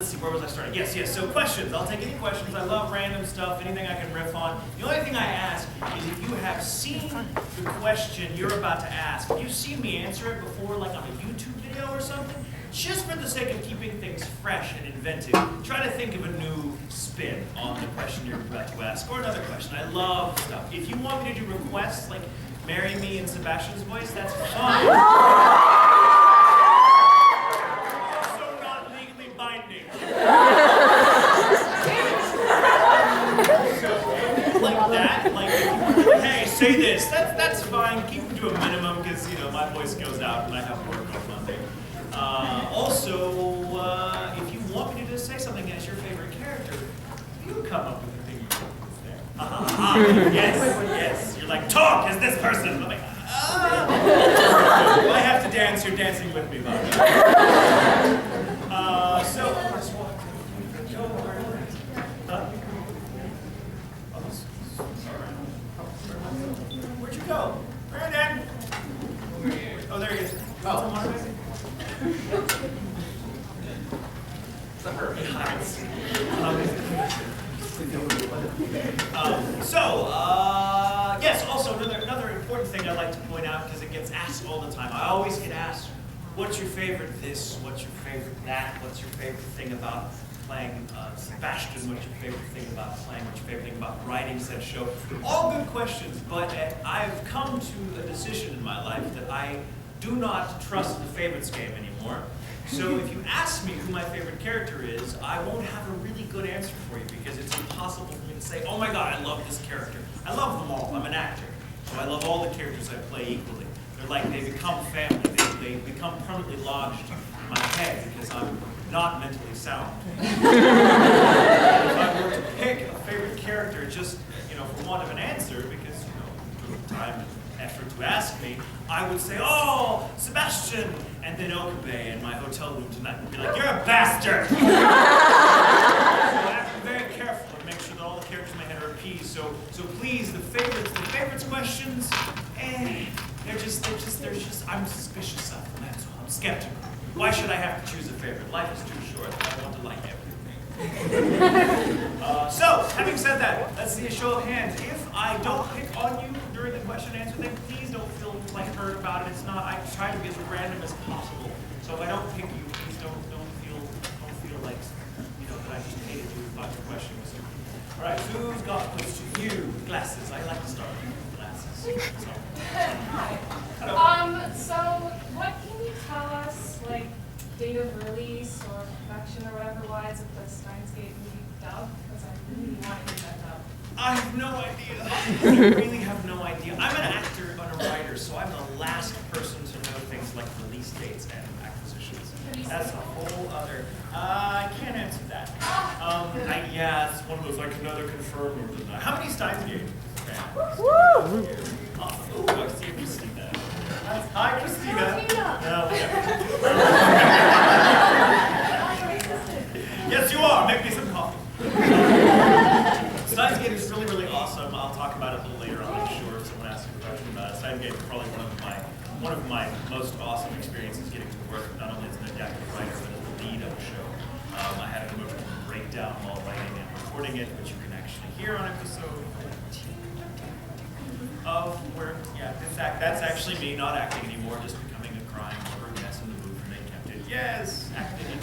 Let's see, where was I starting? Yes, so questions. I'll take any questions. I love random stuff, anything I can riff on. The only thing I ask is if you have seen the question you're about to ask, if you've seen me answer it before, like on a YouTube video or something, just for the sake of keeping things fresh and inventive, try to think of a new spin on the question you're about to ask, or another question. I love stuff. If you want me to do requests, like marry me in Sebastian's voice, that's fine. Say this. That's fine. Keep them to a minimum because my voice goes out and I have work on Monday. Also, if you want me to just say something as your favorite character, you come up with a thing you think is there. Yes. You're like, talk as this person. I'm like, I have to dance. You're dancing with me, Bob. Where'd you go? Brandon! Oh, there he is. Oh. Yes, also another important thing I like to point out, because it gets asked all the time. I always get asked, what's your favorite this, what's your favorite that, what's your favorite thing about playing Sebastian, what's your favorite thing about playing, what's your favorite thing about writing said show. All good questions, but I've come to a decision in my life that I do not trust the favorites game anymore. So if you ask me who my favorite character is, I won't have a really good answer for you because it's impossible for me to say, oh my god, I love this character. I love them all. I'm an actor. So I love all the characters I play equally. They're like, they become family. They become permanently lodged in my head because I'm not mentally sound. If I were to pick a favorite character just, for want of an answer, because, you took time and effort to ask me, I would say, oh, Sebastian, and then Okabe in my hotel room tonight would be like, you're a bastard! So I have to be very careful and make sure that all the characters in my head are appeased. So please, the favorites questions, they're just, I'm suspicious of them, that's all. I'm skeptical. Why should I have to choose a favorite? Life is too short. I want to like everything. So, having said that, let's see a show of hands. If I don't pick on you during the question and answer thing, please don't feel hurt about it. It's not. I try to be as random as possible. So if I don't pick you, please don't feel like that I just hated you about your questions. All right, who's got close to you? Glasses. I like to start with glasses. So. Hello. So what can you tell us, like, date of release or production or whatever wise of the Steins Gate movie dub? Because I really want to hear that dub. I have no idea. I really have no idea. I'm an actor and a writer, so I'm the last person to know things like release dates and acquisitions. That's a whole other. I can't answer that. It's one of those I can neither confirm or deny. How many Steins Gate? Woo! Awesome. Ooh, I see Christina. Hi, Christina. Yes, you are. Make me some coffee. Steins Gate is really, really awesome. I'll talk about it a little later on, I'm sure, if someone asks a question about it. Steins Gate is probably one of my most awesome experiences getting to work, not only as an adaptive writer, but as the lead of a show. I had an emotional breakdown while writing and recording it, which you can actually hear on episode 14 of where, that's actually me not acting anymore, just becoming a crying rubber mess in the booth, and they kept it. Yes, acting again.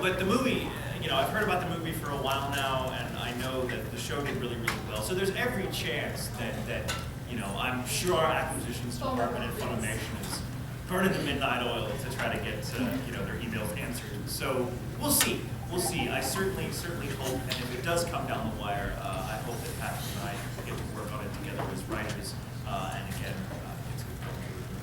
But the movie, I've heard about the movie for a while now, and I know that the show did really, really well. So there's every chance that I'm sure our acquisitions department and Funimation is burning the midnight oil to try to get their emails answered. So we'll see. I certainly hope, and if it does come down the wire, I hope that Tatum and I get to work on it together as writers. And again, it's good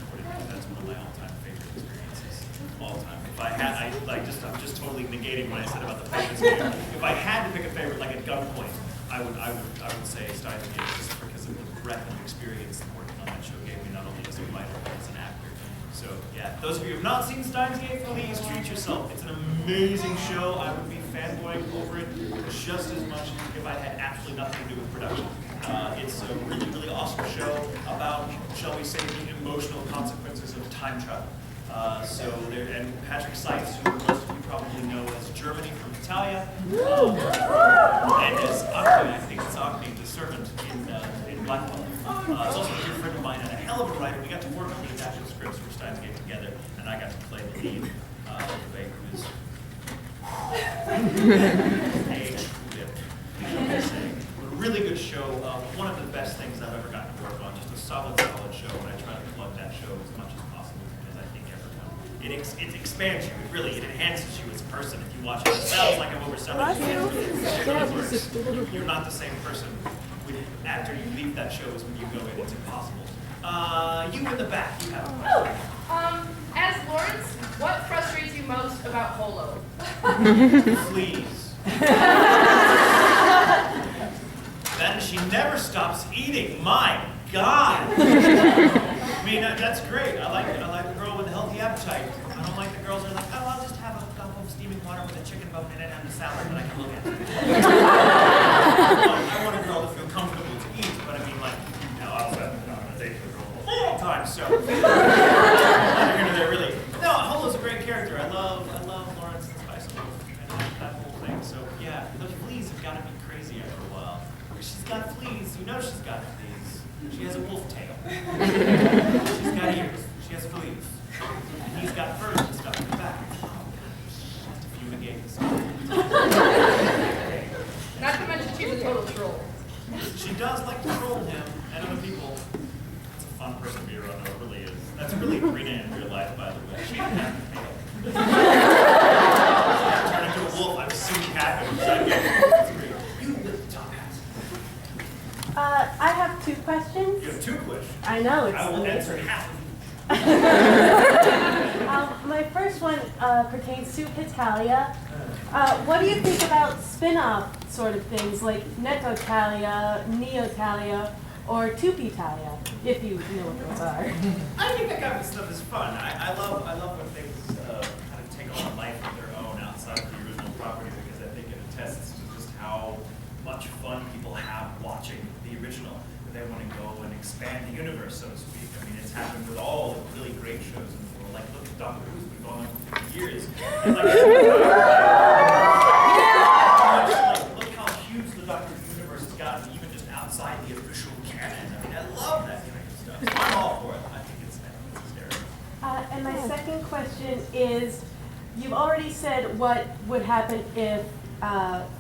recording because that's one of my all-time favorite experiences of all time. If I had, I'm just totally negating what I said about the favorites game. If I had to pick a favorite, like at gunpoint, I would say Steins Gate, just because of the breadth of experience that working on that show gave me, not only as a writer but as an actor. So yeah, those of you who have not seen Steins Gate, please treat yourself. It's an amazing show. I would be fanboying over it just as much if I had absolutely nothing to do with production. It's a really, really awesome show about, shall we say, the emotional consequences of time travel. And Patrick Seitz, who most of you probably know as Germany from Italia, and as Agni, I think it's Agni, the servant in Blackwell. It's also a dear friend of mine and a hell of a writer. We got to work on the adapted scripts for Steins Gate together, and I got to play the lead, who is age whip. A really good show. One of the best things I've ever gotten to work on. Just a solid show, and I try to plug that show as much as possible because I think it expands you. It enhances you as a person. If you watch it, it sounds like I'm overselling you. You're not the same person after you leave that show as when you go in. It's impossible. You in the back, you have a question. As Lawrence, what frustrates you most about Holo? Fleas. Then she never stops eating. My God. I mean, that's great. I like the girl with a healthy appetite. I don't like the girls that are like, oh, I'll just have a cup of steaming water with a chicken bone in it and a salad that I can look at. I want a girl to feel comfortable to eat, but I mean, like, I also have been on a date with a girl all the time, so. Really. No, Holo's a great character. I love Lawrence and Spice and that whole thing. So yeah, those fleas have got to be crazy after a while. She's got fleas. You know she's got fleas. She has a wolf tail. She's got ears. She has fleas. And he's got fur and stuff in the back. Oh gosh, have to fumigate this stuff. Not to mention she's a total troll. She does like to troll him and other people. It's a fun person to be around. It really is. That's really Rena in real life, by the way. She didn't have a tail. Turn into a wolf. I've seen it happen. It's great. You with the top hat. I have 2 questions. You have 2 questions. I know, it's I will amazing. answer half of them. My first one pertains to Italia. What do you think about spin-off sort of things like Netotalia, Neotalia, or Tupitalia, if you know what those are? I think that kind of stuff is fun. I love when things kind of take on a life of their own outside of the original property because I think it attests to just how much fun people have watching the original. They want to go and expand the universe, so to speak. I mean, it's happened with all the really great shows in the world. Like, look at Doctor Who's been going on for 50 years. And like, look how huge the Doctor Who universe has gotten, even just outside the official canon. I mean, I love that kind of stuff. So I'm all for it. I think it's hysterical. And my second question is, you've already said what would happen if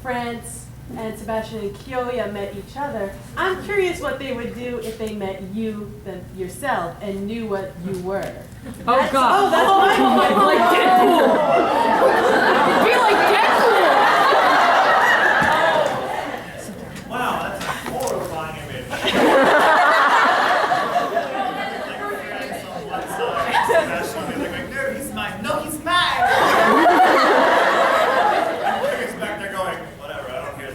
France and Sebastian and Kyoya met each other. I'm curious what they would do if they met you yourself and knew what you were. Oh God! Oh, that's my point. Like Deadpool. Be like Deadpool. Wow, that's a horrifying image. France on one side, Sebastian on the other, going, no, he's mine. No, he's mine. And Claire's back there going, whatever, I don't care.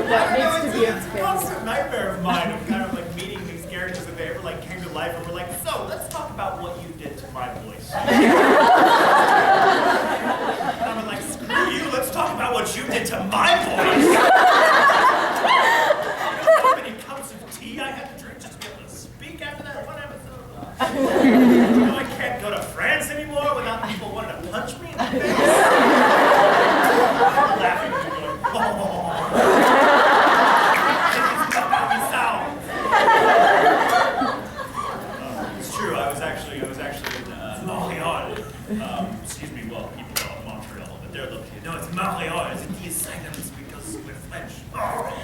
That needs to be It's a constant nightmare of mine of kind of like meeting these characters that they ever like came to life and we're like, so let's talk about what you did to my voice. And I'm like, screw you, let's talk about what you did to my voice. How many cups of tea I had to drink just to be able to speak after that one episode? You know, I can't go to France anymore without people wanting to punch me in the face. I'm laughing and going, oh. It's true. I was actually in Montreal. Excuse me, well, people call it Montreal, but they're located. No, it's Montreal. It's the asylums because we're French.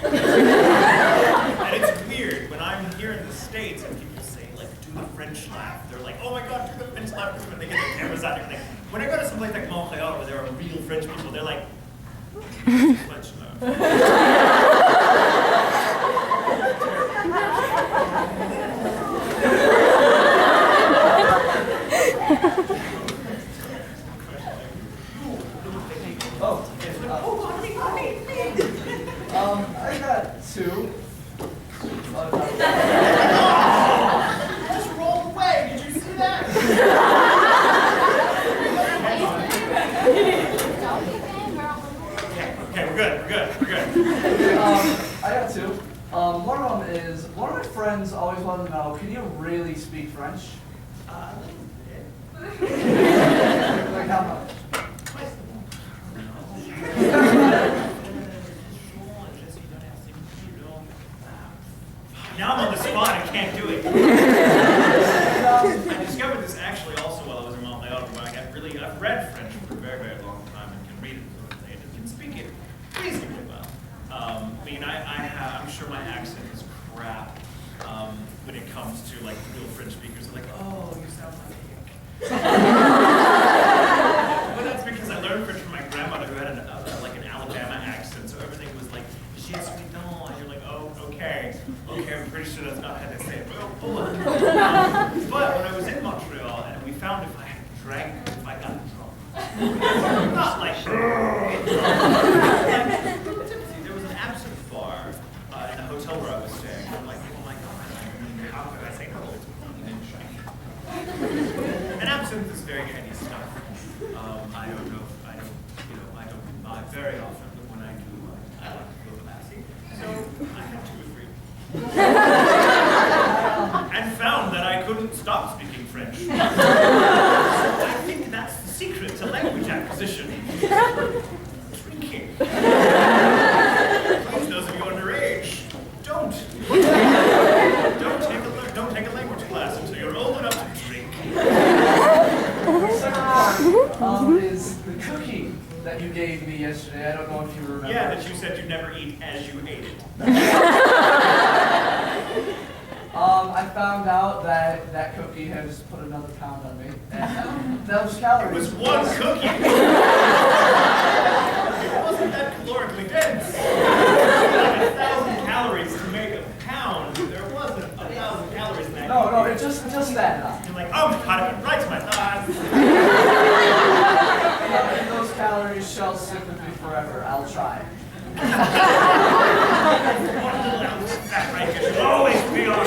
And it's weird when I'm here in the States and people say, like, do the French laugh. They're like, oh my God, do the French laugh. When they get their cameras out, they're like, when I go to someplace like Montreal where there are real French people, they're like, French laugh. I got 2. Just roll away. Did you see that? Okay, we're good. always wanted to know, can you really speak French? A little bit. Like how much? Twice the Now I'm on the spot, I can't do it. I discovered this actually also while I was in Montreal. I've read French for a very, very long time and can read it fluently and can speak it reasonably well. I'm sure my accent is crap when it comes to like real French speakers. They're like, oh, you sound like a hick. But that's because I learned French from my grandmother who had an Alabama accent, so everything was like, je suis dans, and you're like, oh, okay, I'm pretty sure that's not how they say it. But when I was in Montreal, and we found if I got drunk, not like, there was an absinthe bar in the hotel where I was staying. I'm like, oh my God, how could I say no? And absinthe is very heady stuff. I don't buy very often, but when I do, I like to feel classy. So I had 2 or 3. And found that I couldn't stop speaking French. I think that's the secret to language acquisition. Drinking. Please, those of you underage, don't take a language class until you're old enough to drink. The second part is the cookie that you gave me yesterday. I don't know if you remember. Yeah, that you said you'd never eat as you ate it. I found out that that cookie has put another pound on me. And those calories. It was one cookie. It wasn't that calorically dense. Like 1,000 calories to make a pound. There wasn't 1,000 calories in that. No, it's just that enough. You're like, oh, God, it went right to my thighs. Those calories shall stick with me forever. I'll try. One little ounce of fat right here should always be on.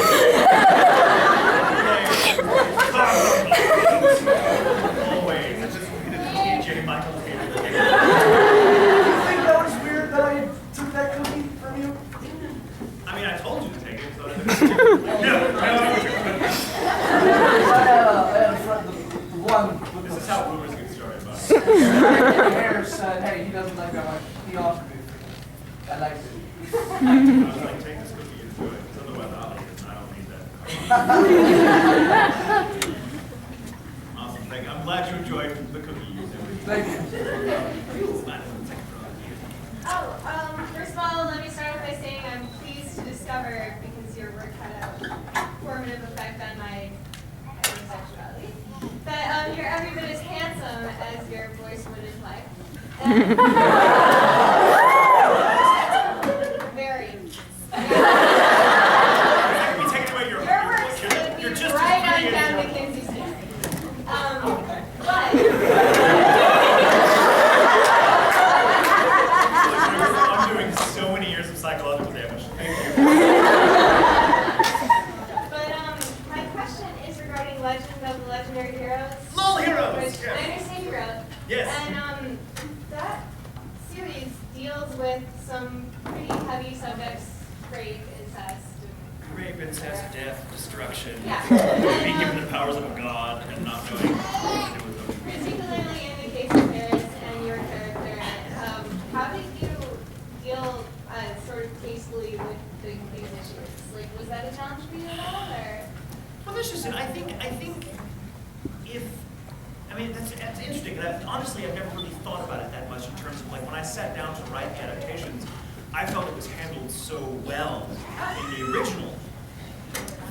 Always. I just wanted to DJ Michael Tatum. You think that was weird that I took that cookie from you? I mean, I told you to take it, so I No. The one with This the is how rumors get started, by the hair said, hey, he doesn't like that one. He offered me. I liked it. I was like, take this cookie and enjoy it, because otherwise I'll eat it, and I don't need that. Awesome, thank you. I'm glad you enjoyed the cookie. Thank you. First of all, let me start off by saying I'm pleased to discover, because your work had a formative effect on my homosexuality, that you're every bit as handsome as your voice would imply. Very. We take away your works would be you're just right as on pretty down as Mackenzie Street. But I'm doing so many years of psychological damage. Thank you. But my question is regarding Legend of the Legendary Heroes. LOL Heroes! Which Yeah. I understand you wrote. Yes. And that series deals with some pretty heavy subjects, rape, incest. Rape, incest, death, destruction. Yeah. Being given the powers of a god and not knowing what to do with them. Particularly in the case of Paris and your character, how did you deal sort of tastefully with these issues? Like, was that a challenge for you at all, or? Well, that's just it. I think that's interesting. And honestly, I've never really thought about it that much in terms of like when I sat down to write adaptations, I felt it was handled so well in the original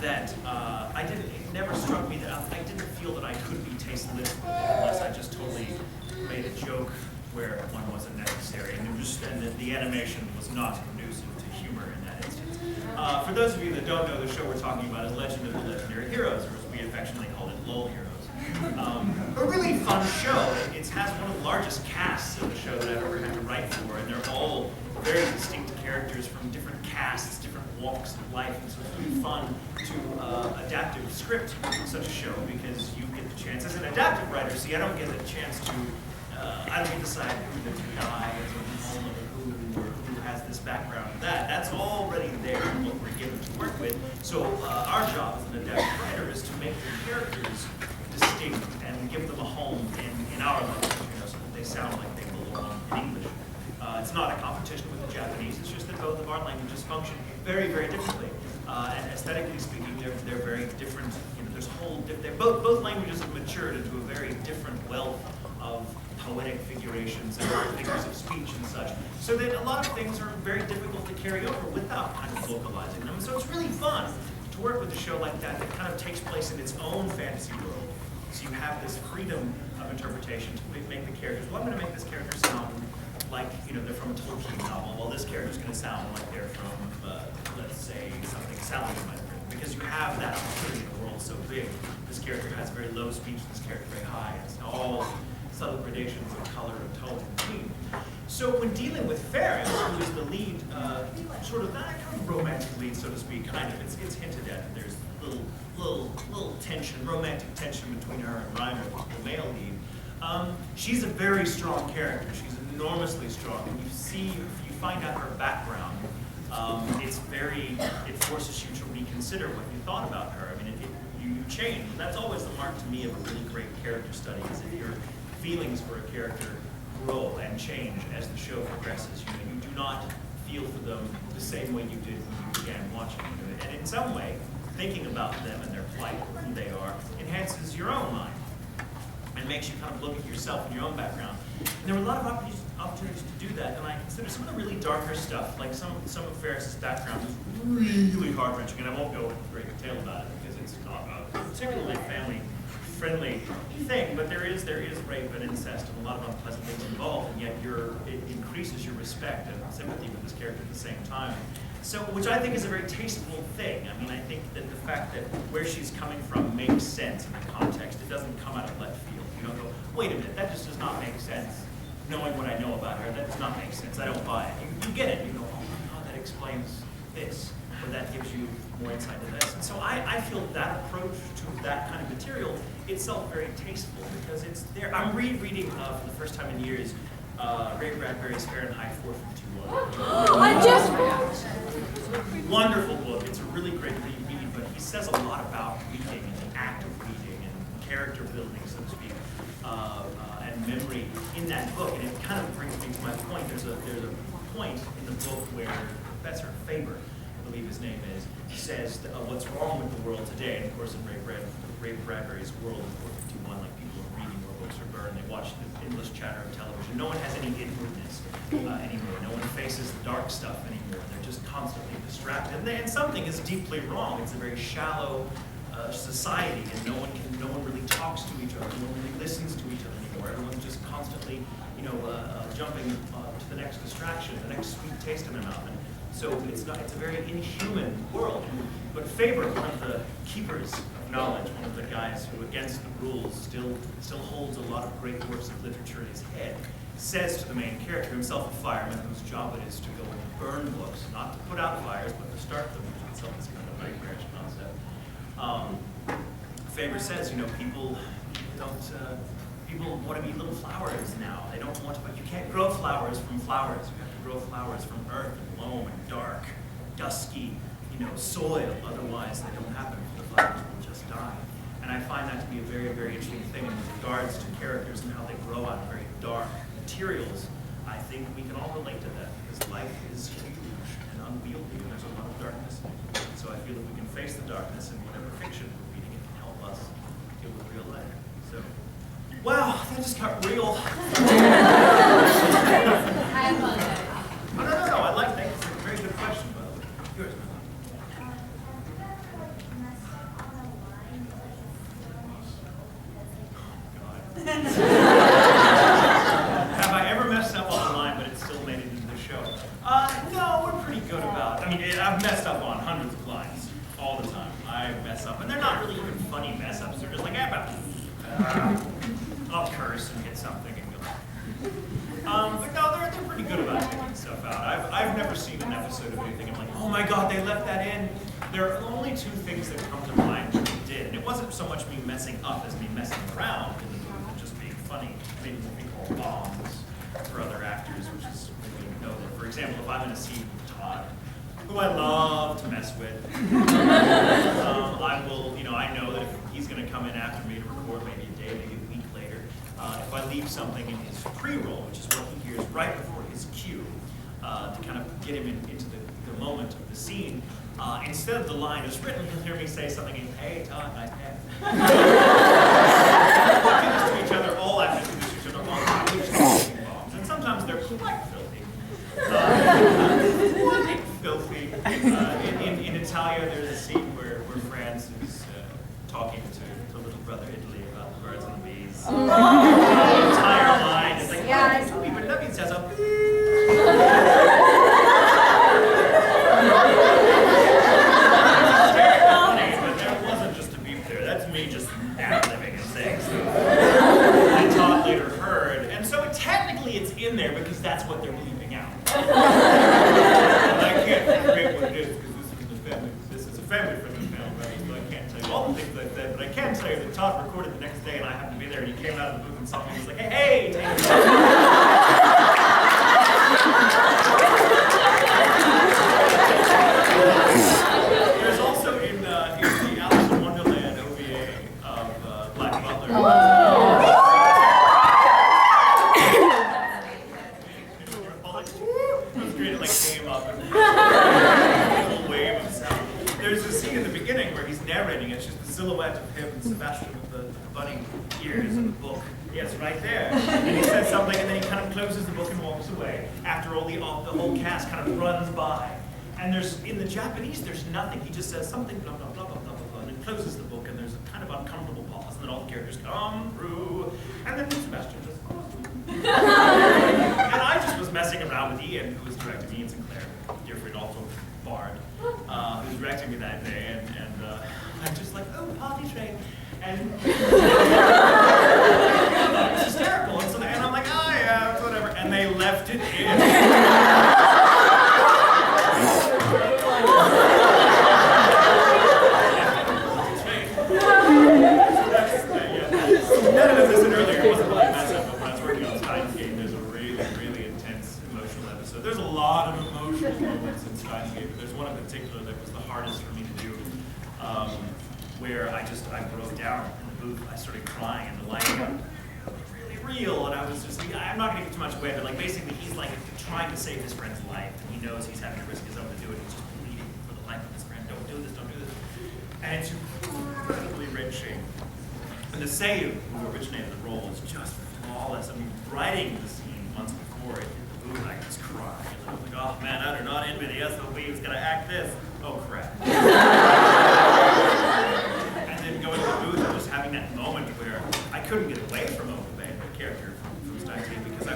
that it never struck me that I didn't feel that I could be tasteless unless I just totally made a joke where one wasn't necessary, and the animation was not conducive to humor in that instance. For those of you that don't know, the show we're talking about is Legend of the Legendary Heroes, or as we affectionately call it, LOL Heroes. A really fun show. It has one of the largest casts of the show that I've ever had to write for, and they're all very distinct characters from different casts, different walks of life, and so it's really fun to adapt a script on such a show because you get the chance, as an adaptive writer, see, I don't get a chance to, I don't get to decide who the two guys or who has this background, that's already there in what we're given to work with. So our job as an adaptive writer is to make the characters distinct and give them a home in our language, so that they sound like they belong in English. It's not a competition with the Japanese, it's just that both of our languages function very, very differently. And aesthetically speaking, they're very different. There's both languages have matured into a very different wealth of poetic figurations and figures of speech and such, so that a lot of things are very difficult to carry over without kind of localizing them. So it's really fun to work with a show like that that kind of takes place in its own fantasy world. So you have this freedom of interpretation to make the characters. Well, I'm going to make this character sound like they're from a Tolkien novel. Well, this character's going to sound like they're from, let's say, something Sally might written, because you have that opportunity. The world's so big. This character has very low speech. This character very high. It's all subtle gradations of color and tone and theme. So when dealing with Ferris, who is the lead, sort of that kind of romantic lead, so to speak, kind of, it's hinted at. There's little tension, romantic tension between her and Reiner, the male lead. She's a very strong character. She's enormously strong. And if you find out her background, it forces you to reconsider what you thought about her. I mean, you change. And that's always the mark to me of a really great character study, is if your feelings for a character grow and change as the show progresses. You do not feel for them the same way you did when you began watching them. And in some way, thinking about them and their plight, who they are, enhances your own mind and makes you kind of look at yourself and your own background. And there were a lot of opportunities to do that, and I consider some of the really darker stuff, like some of Ferris's background is really heart-wrenching, and I won't go into great detail about it because it's not a particularly family-friendly thing, but there is rape and incest and a lot of unpleasant things involved, and yet it increases your respect and sympathy with this character at the same time. So, which I think is a very tasteful thing. I mean, I think that the fact that where she's coming from makes sense in the context. It doesn't come out of left field. You don't go, wait a minute, that just does not make sense. Knowing what I know about her, that does not make sense. I don't buy it. You get it. You go, oh my God, that explains this, or that gives you more insight to this. And so I feel that approach to that kind of material itself very tasteful, because it's there. I'm rereading for the first time in years Ray Bradbury's Fahrenheit 451. I just Wonderful book. It's a really great read, but he says a lot about reading and the act of reading and character building, so to speak, and memory in that book. And it kind of brings me to my point. There's a point in the book where Professor Faber, I believe his name is, says what's wrong with the world today. And of course, in Ray Bradbury's world in 451, like people are reading where books are burned, they watch the endless chatter of television. No one has any inwardness anymore. No one faces the dark stuff anymore. They're just constantly distracted. And something is deeply wrong. It's a very shallow society, and no one really talks to each other. No one really listens to each other anymore. Everyone's just constantly, jumping to the next distraction, the next sweet taste in their mouth. And so it's a very inhuman world. But Faber, one of the keepers of knowledge, one of the guys who, against the rules, still holds a lot of great works of literature in his head, says to the main character, himself a fireman whose job it is to go and burn books, not to put out fires, but to start them, which itself is kind of a nightmarish concept. Faber says, people want to be little flowers now. They don't want to, but you can't grow flowers from flowers. You have to grow flowers from earth and loam and dark, dusky, soil. Otherwise, they don't happen. The flowers will just die. And I find that to be a very, very interesting thing in regards to characters and how they grow out of very dark materials. I think we can all relate to that, because life is huge and unwieldy, and there's a lot of darkness in it. So I feel that we can face the darkness in whatever fiction we're reading. It can help us deal with real life. So, wow, that just got real. No, I like that. It's a very good question, by the way. Yours, man. Have I ever messed up on the line, but it still made it into the show? No, we're pretty good about it. I mean, I've messed up on hundreds of lines all the time. I mess up, and they're not really even funny mess ups. They're just like, I'll curse and get something and go. But no, they're pretty good about taking stuff out. I've never seen an episode of anything. I'm like, oh my God, they left that in. There are only two things that come to mind that they did, and it wasn't so much me messing up as me messing around in the movie, just being funny, maybe what we call bombs for other actors, which is maybe you know they're example, if I'm in a scene with Todd, who I love to mess with, I will, I know that if he's going to come in after me to record maybe a day, maybe a week later, if I leave something in his pre-roll, which is what he hears right before his cue, to kind of get him into the moment of the scene, instead of the line is written, he'll hear me say something, hey, Todd, nice hat. We do this to each other, all actors do this to each other all the time. We just bombs. And sometimes they're quite filthy. Quite filthy. In Italia, there's a scene where Franz is talking to little brother Italy about the birds and the bees. The entire line is like, yeah, but nothing says a in there because that's what they're leaving out. And I can't recreate what it is because this is a family-friendly film, right? So I can't tell you all the things I said, but I can tell you that Todd recorded the next day and I happened to be there and he came out of the booth and saw me and he was like, hey, Tatum. There's also in the Alice in Wonderland OVA of Black Butler. Silhouette of him and Sebastian with the bunny ears in the book. Yes, right there. And he says something, and then he kind of closes the book and walks away. After all, the whole cast kind of runs by. And in the Japanese, there's nothing. He just says something, blah, blah, blah, blah, blah, blah, and then closes the book, and there's a kind of uncomfortable pause, and then all the characters come through, and then Sebastian just and I just was messing around with Ian, who was directing me, and Sinclair, dear friend, also Bard, who was directing me that day, and I'm just like, oh, party train. And it's hysterical. And I'm like, oh yeah, whatever. And they left it in. None of this I said earlier, it wasn't really a mess up, but when I was working on Steins Gate, there's a really, really intense emotional episode. There's a lot of emotional moments in Steins Gate, but there's one in particular that was the hardest for me to do. Where I broke down in the booth. I started crying and the light got really real, and I was just, I'm not going to give too much away, but like basically he's like trying to save his friend's life, and he knows he's having to risk his own to do it. He's just pleading for the life of his friend. Don't do this, don't do this. And it's incredibly wrenching. And the Seiyu, who originated the role, is just flawless. I mean, writing the scene months before it hit the booth, I just cried. And I was like, oh man, I do not envy the SOB who's going to act this. Oh crap. And then going to the booth and just having that moment where I couldn't get away from Okabe, the character from Steins Gate, because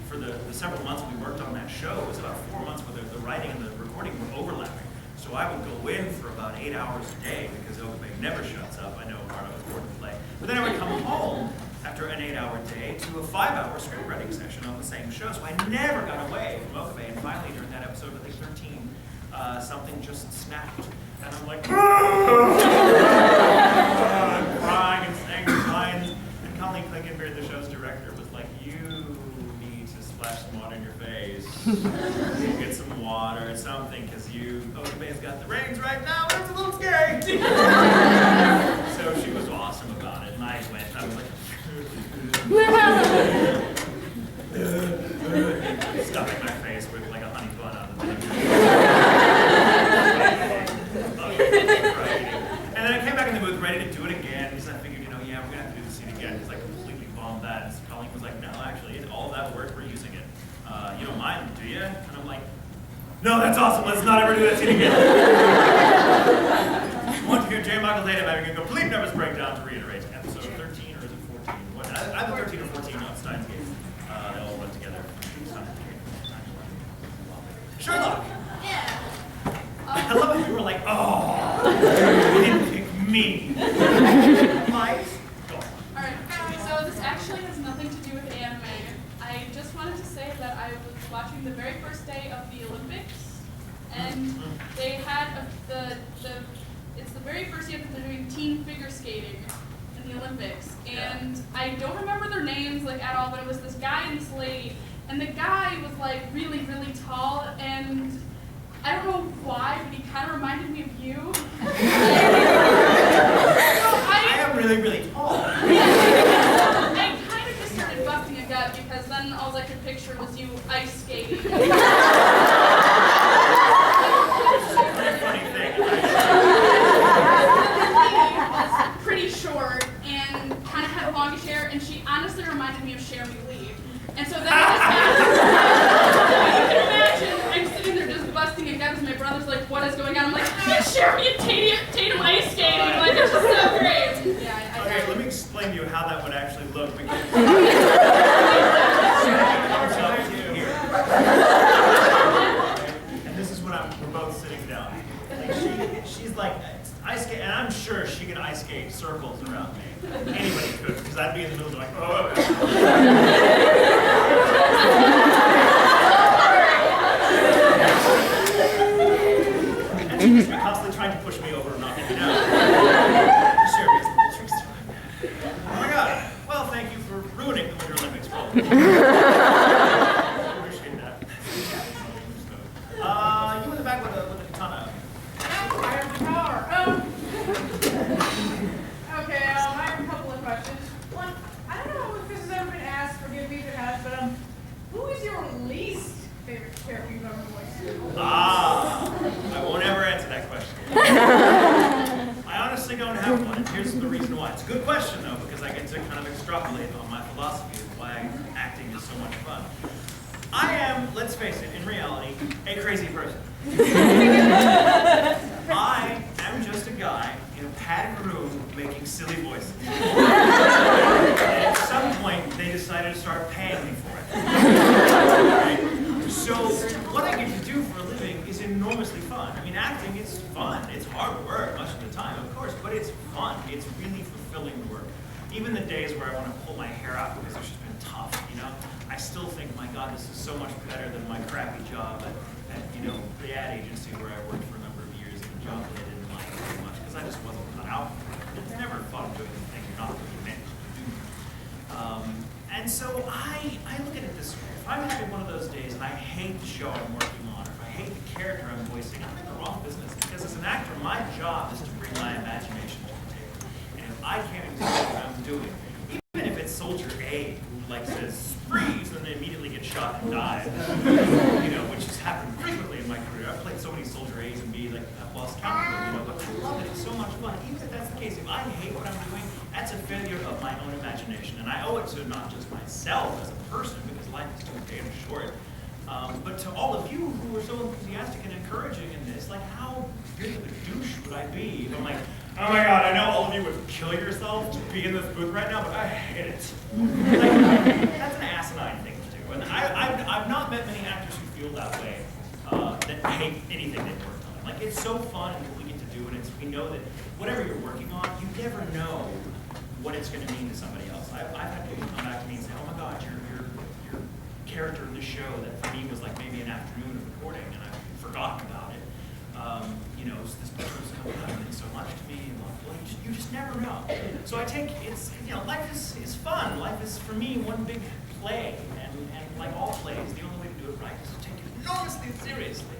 for the several months we worked on that show, it was about 4 months where the writing and the recording were overlapping. So I would go in for about 8 hours a day because Okabe never shuts up. I know part of it was born to play. But then I would come home after an 8-hour day to a 5-hour script writing session on the same show. So I never got away from Okabe. And finally, during that episode, I think 13, something just snapped. And I'm like, I'm crying and saying the lines. And Colleen Klinkenbeard, the show's director, was like, you need to splash some water in your face. Get some water or something, because Okabe's got the reins right now, and it's a little scary. So she was awesome about it, and I went, I was like, stuffing my face with like a honey bun on the thing. And then I came back in the booth ready to do it again, because I figured, yeah, we're gonna have to do the scene again, because I completely bombed that. And Colleen was like, no, actually, all that work, we're using it. You don't mind, do you? And I'm like, no, that's awesome, let's not ever do that scene again. I want to hear J. Michael Tatum having a complete nervous breakdown to reiterate. Episode 13, or is it 14? What? Either 13 or 14 on Steins Gate. They all went together. Sherlock! Yeah. I love it. We were like, oh, you didn't pick me. Mike? Go on. Alright, so this actually has nothing to do with anime. I just wanted to say that I was watching the very first day of the Olympics, and they had it's the very first year that they're doing team figure skating in the Olympics, and I don't remember their names like at all, but it was this guy and this lady, And the guy was like really, really tall, and I don't know why, but he kind of reminded me of you. So I am really, really tall. I kind of just started busting a gut because then all I could picture was you ice skating. It's a very funny thing. Was pretty short and kind of had longish hair, and she honestly reminded me of Sherry Lee. And so then I just you can imagine, I'm sitting there just busting a gut as my brother's like, what is going on? I'm like, Sherry and Tatum ice skating. Like, it's just so great. Yeah, Okay, let me explain to you how that would actually look. Because and this is when we're both sitting down. Like she's like ice skate, and I'm sure she can ice skate circles around me. Anybody could, because I'd be in the middle like, oh. And she'd just be constantly trying to push me over and knock me down. Sure, it's a little trickster like that. Oh my God. Well, thank you for ruining the Winter Olympics for all of us. Appreciate that. You in the back with a katana. Iron power. Okay, I have a couple of questions. One, I don't know if this has ever been asked, forgive me if it has, but who is your least favorite character you've ever voiced? I won't ever answer that question. I honestly don't have one, and here's the reason why. It's a good question, though, because I get to kind of extrapolate on my philosophy of why acting is so much fun. I am, let's face it, in reality, a crazy person. I am just a guy in a padded room making silly voices. And at some point, they decided to start paying me for it. Right? So what I get to do for a living is enormously fun. I mean, acting is fun. It's hard work much of the time, of course, but it's fun. It's really fulfilling work. Even the days where I want to pull my hair out because it's just been tough, you know, I still think, my God, this is so much better than my crappy job at the ad agency where I worked for a number of years in a job that I didn't like very much because I just wasn't cut out for it. It's never fun doing the thing you're not really meant to do. And so I look at it this way. If I'm having one of those days and I hate the show I'm working on, or if I hate the character I'm voicing, I'm in the wrong business. Because as an actor, my job is to bring my imagination to the table. And if I can't enjoy what I'm doing, even if it's Soldier A who like says freeze and then immediately gets shot and dies, which has happened frequently in my career. I've played so many Soldier A's and B's, like I've lost count of them, but I love it. It's so much fun. Even if that's the case, if I hate what I'm doing, that's a failure of my own imagination, and I owe it to not just myself as a person, because life is too damn short, but to all of you who are so enthusiastic and encouraging in this. Like, how big of a douche would I be if I'm like, oh my God, I know all of you would kill yourself to be in this booth right now, but I hate it. Like, that's an asinine thing to do, and I've not met many actors who feel that way, that hate anything they've worked on. Like, it's so fun what we get to do, and we know that whatever you're working on, you never know what it's going to mean to somebody else. I've had people come back to me and say, oh my God, your character in this show that for me was like maybe an afternoon of recording, and I've forgotten about it. This person was coming out and meant so much to me, and well, you just never know. So I take, life is fun. Life is, for me, one big play, and like all plays, the only way to do it right is to take it enormously seriously.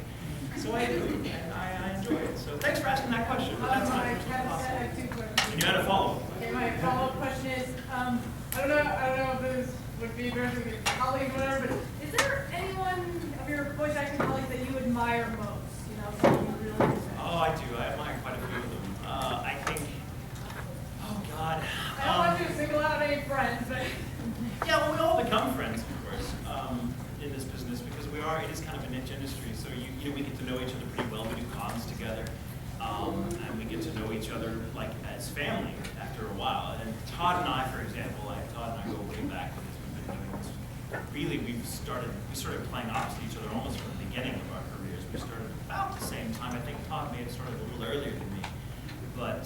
So I do, and I enjoy it. So thanks for asking that question. But that's my personal philosophy. I have two questions. And you had a follow-up. Okay, my follow-up question is, I don't know if this would be addressed with your colleagues or whatever, but is there anyone of your voice acting colleagues that you admire most? Someone you really respect? Oh, I do. I admire quite a few of them. I think, oh God. I don't want you to single out any friends, but Yeah, well, we all become friends, of course, in this business, because it is kind of a niche industry. So we get to know each other pretty well. We do cons together, and we get to know each other like as family after a while. And Todd and I, for example, Todd and I go way back because we've been doing this. Really, we started playing opposite each other almost from the beginning of our careers. We started about the same time. I think Todd may have started a little earlier than me. But,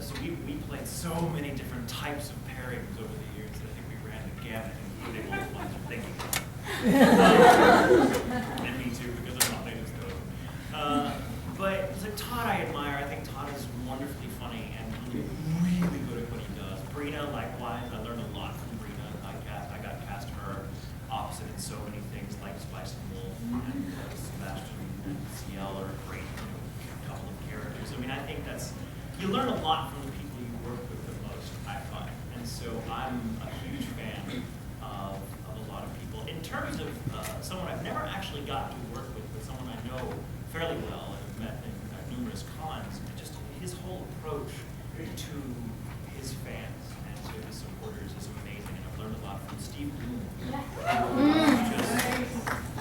so we played so many different types of pairings over the years that I think we ran the gamut, including all the ones you're thinking of. And me too, because I'm not famous though. But so Todd I admire. I think Todd is wonderfully funny and really good at what he does. Brina, likewise. I learned a lot from Brina. I got cast her opposite in so many you learn a lot from the people you work with the most, I find. And so I'm a huge fan of a lot of people. In terms of someone I've never actually gotten to work with, but someone I know fairly well and have met at numerous cons, and just his whole approach to his fans and to his supporters is amazing. And I've learned a lot from Steve Bloom. Just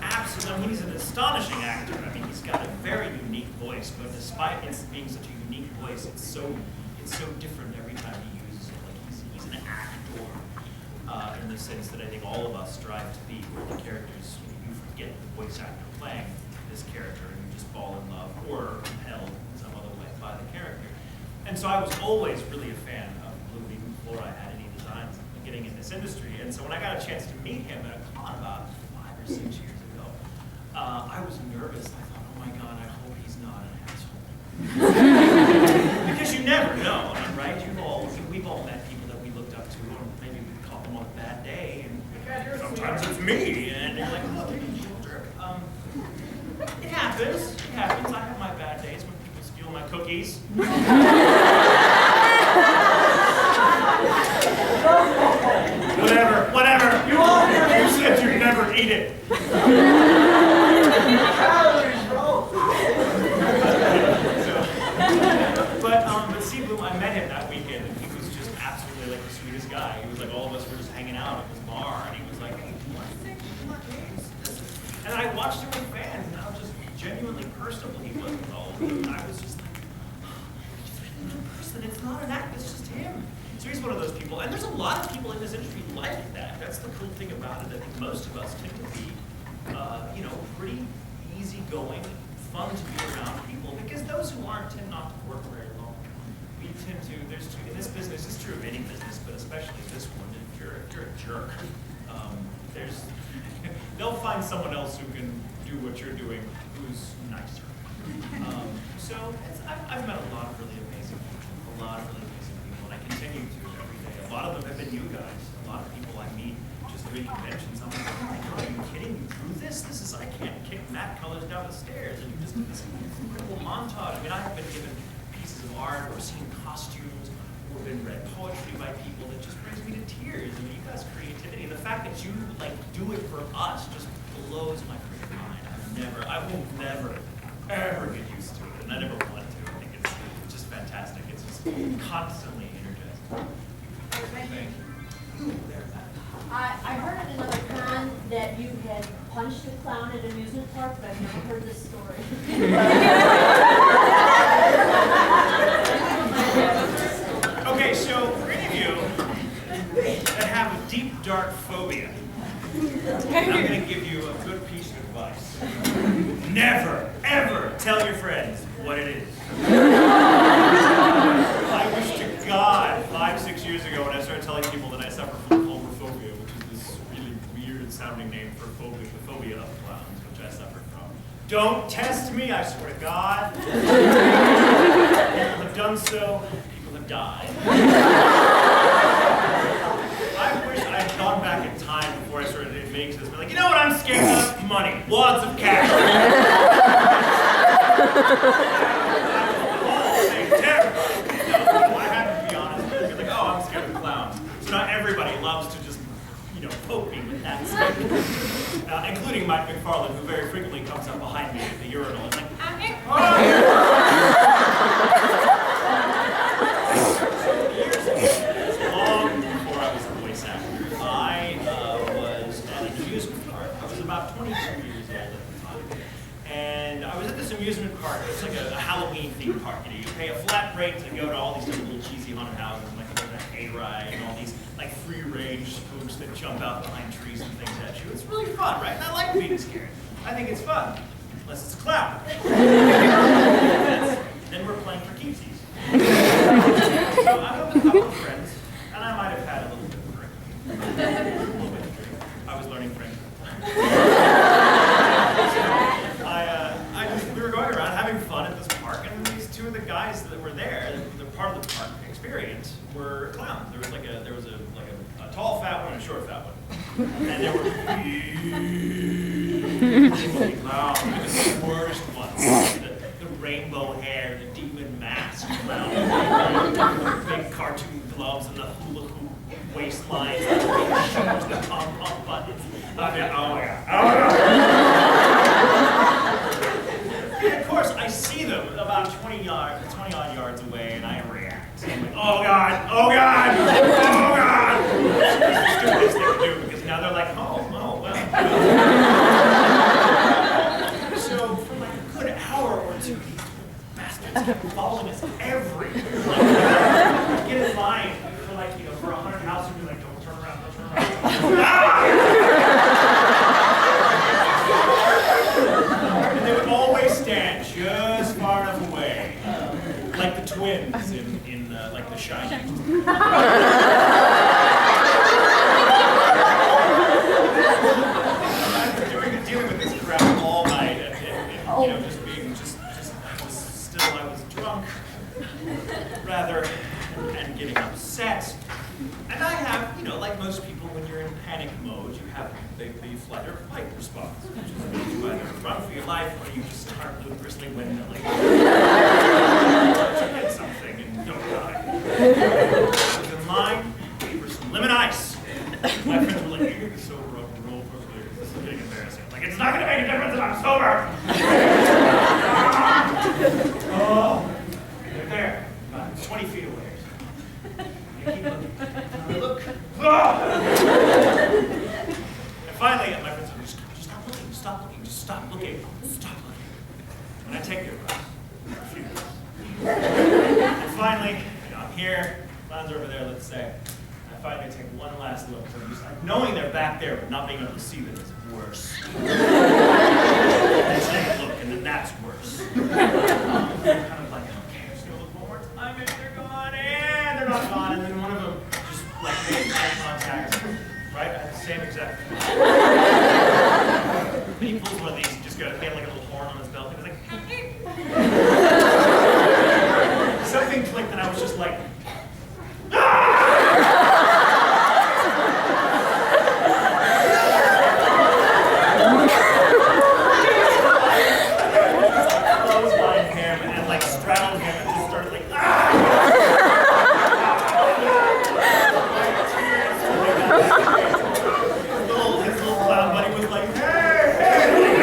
absolutely, I mean, he's an astonishing actor. I mean, he's got a very unique voice, but despite it being such a unique voice, it's so different every time he uses it. Like he's an actor in the sense that I think all of us strive to be. Where the characters, you forget the voice actor playing this character, and you just fall in love or compelled in some other way by the character. And so I was always really a fan of Blue even before I had any designs of getting in this industry. And so when I got a chance to meet him at a con about 5 or 6 years ago, I was nervous. I thought, oh my God, I hope he's not an asshole. Because you never know, right? We've all met people that we looked up to, or maybe we caught them on a bad day, and sometimes it's me, and you're like, oh, they're a jerk. It happens. It happens. I have my bad days when people steal my cookies. Whatever. You said you'd never eat it. Calories, bro. But Steve Bloom, I met him that weekend, and he was just absolutely like the sweetest guy. He was like, all of us were just hanging out at this bar, and he was like, hey, do you want to think? And I watched him with fans, and how just genuinely personable he was with all of them. And I was just like, he's a person. It's not an act. It's just him. So he's one of those people, and there's a lot of people in this industry like that. That's the cool thing about it. I think most of us tend to be, pretty easygoing, fun to be around people, because those who aren't tend not to work very long. We tend to. In this business, it's true of any business, but especially this one. If you're a jerk, they'll find someone else who can do what you're doing, who's nicer. I've met a lot of really amazing people, and I continue to every day. A lot of them have been you guys. A lot of people I meet just doing conventions. I'm like, oh my God, are you kidding me? Through this? I can't kick Matt colors down the stairs, and you just do this incredible montage. I mean, I have been given pieces of art or seen costumes or been read poetry by people that just brings me to tears. I mean, you guys' creativity, and the fact that you do it for us just blows my freaking mind. I will never, ever get used to it, and I never want to. I think it's just fantastic. It's just constantly energizing. Thank you. Ooh, there, Matt. I heard at another con that you had punched a clown at an amusement park, but I've never heard this story. Okay, so for any of you that have a deep, dark phobia, I'm going to give you a good piece of advice. Never, ever tell your friends what it is. I wish to God 5-6 years ago when I started telling people that I suffer from homophobia, which is this really weird sounding name for the phobia of clowns, which I suffer from. Don't test me, I swear to God. People have done so, people have died. I wish I had gone back in time before I started admitting to this, but like, you know what I'm scared of? Money. Wads of cash. I have to be honest. You're like, oh, I'm scared of clowns. So not everybody loves to just, poke me with that stick. Including Mike McFarlane, who very frequently comes up behind me at the urinal and like, Years ago, long before I was a voice actor, I was at an amusement park. I was about 22 years old at the time. And I was at this amusement park. It's like a Halloween themed park. You pay a flat rate to go to all these different little cheesy haunted houses, like a hayride and all these like free range spooks that jump out behind trees and things at you. It's really fun, right? And I like being scared. I think it's fun, unless it's a clown. Then we're playing for keepsies. So I'm with a couple of friends, and I might have had a little bit of drink. I was learning French. We were going around having fun at this park, and these two of the guys that were there, they're part of the park experience, were clowns. There was a tall fat one and a short fat one, and there were big clowns, the worst ones, the rainbow hair, the demon mask clown. oh God, oh God, oh God. It's the stupidest thing to do because now they're like, oh, well. So for like a good hour or two, these bastards kept following us everywhere. Get in line for like, for 100 houses and be like, don't turn around, don't turn around. And they would always stand just far enough away, like the twins in like The Shining. After dealing with this crowd all night, and just being I was drunk, rather, and getting upset. And I have, like most people, when you're in panic mode, you have the flight or fight response, which is you either run for your life or you just start ludicrously windmilling. Hit something and don't die. In mine, we were some lemon ice. My friends were like, you're going to be sober up and roll for this is getting embarrassing. Like, it's not going to make a difference if I'm sober. Oh, they're there, about 20 feet away. You keep looking. Look. And finally, my friends said, just stop looking, stop looking, just stop looking, stop looking. And I take their advice. Refuse. And finally, I'm here, Lon's over there, let's say. And I finally take one last look. So just like knowing they're back there, but not being able to see them is worse. I take a look, and then that's worse. I'm kind of like, okay, I'm just gonna look one more time, maybe they're gone, and they're not gone, and then one of them just like made eye contact, right? At the same exact point. And he pulls one of these and just got, he had like a little horn on his belt, and he was like, something clicked, and I was just like, clotheslined him and like straddled him and just started like, his little clown buddy was like, hey,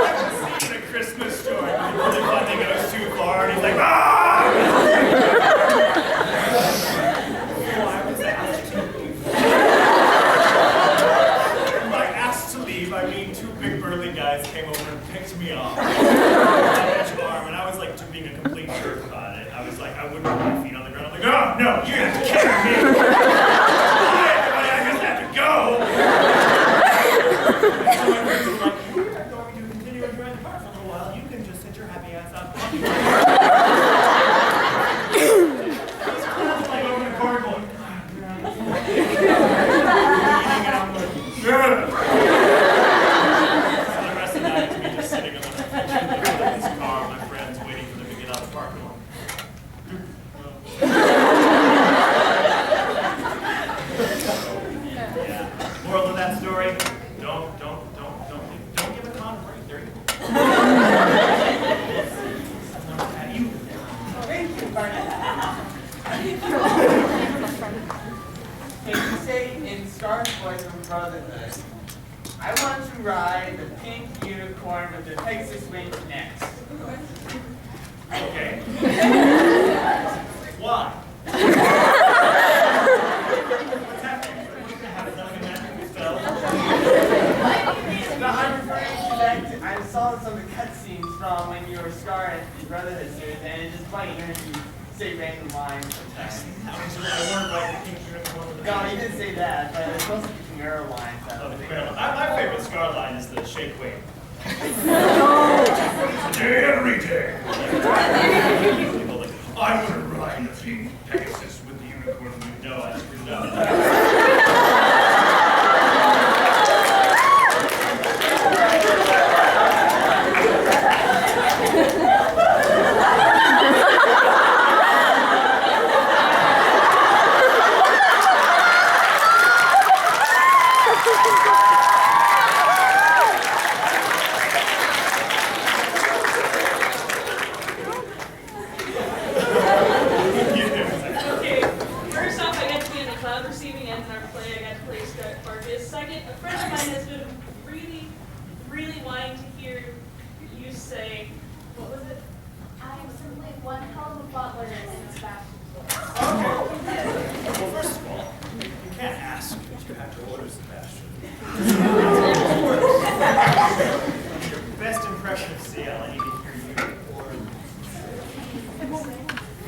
Like the scene in A Christmas Story. Really fun, they goes too far, and he's like, I was asked to leave. By asked to leave, I mean two big burly guys came over and picked me up. And I was like, to being a complete jerk about it. I was like, I wouldn't put my feet on the ground. I'm like, oh, no, you have to carry me. Hi, everybody, I just have to go. And so my friends were like, we're going to continue enjoying the car for a little while. You can just sit your happy ass up. These clowns like over the car going, and I'm like, yeah. So the rest of the night is me just sitting in this car, my friends waiting for them to get out of the parking lot. Yeah. Moral of that story: don't give a con a break. There you go. You. Thank you, Barney. Can you say in Scar's voice from Brotherhood, I want to ride the pink unicorn with the Texas wings next. Okay. Why? What's happening? What's going to happen? Like a magic spell? No, I'm referring to that. I saw some of the cutscenes from when you were Scar in the Brotherhood series, and it's just funny hearing you say random lines sometimes. I want to ride the pink unicorn with the No, you didn't say that, but it's supposed to be narrow lines. My favorite Scar line is the shake weight. Today every day. I want to ride the pink Pegasus with the unicorn. No, I screwed up.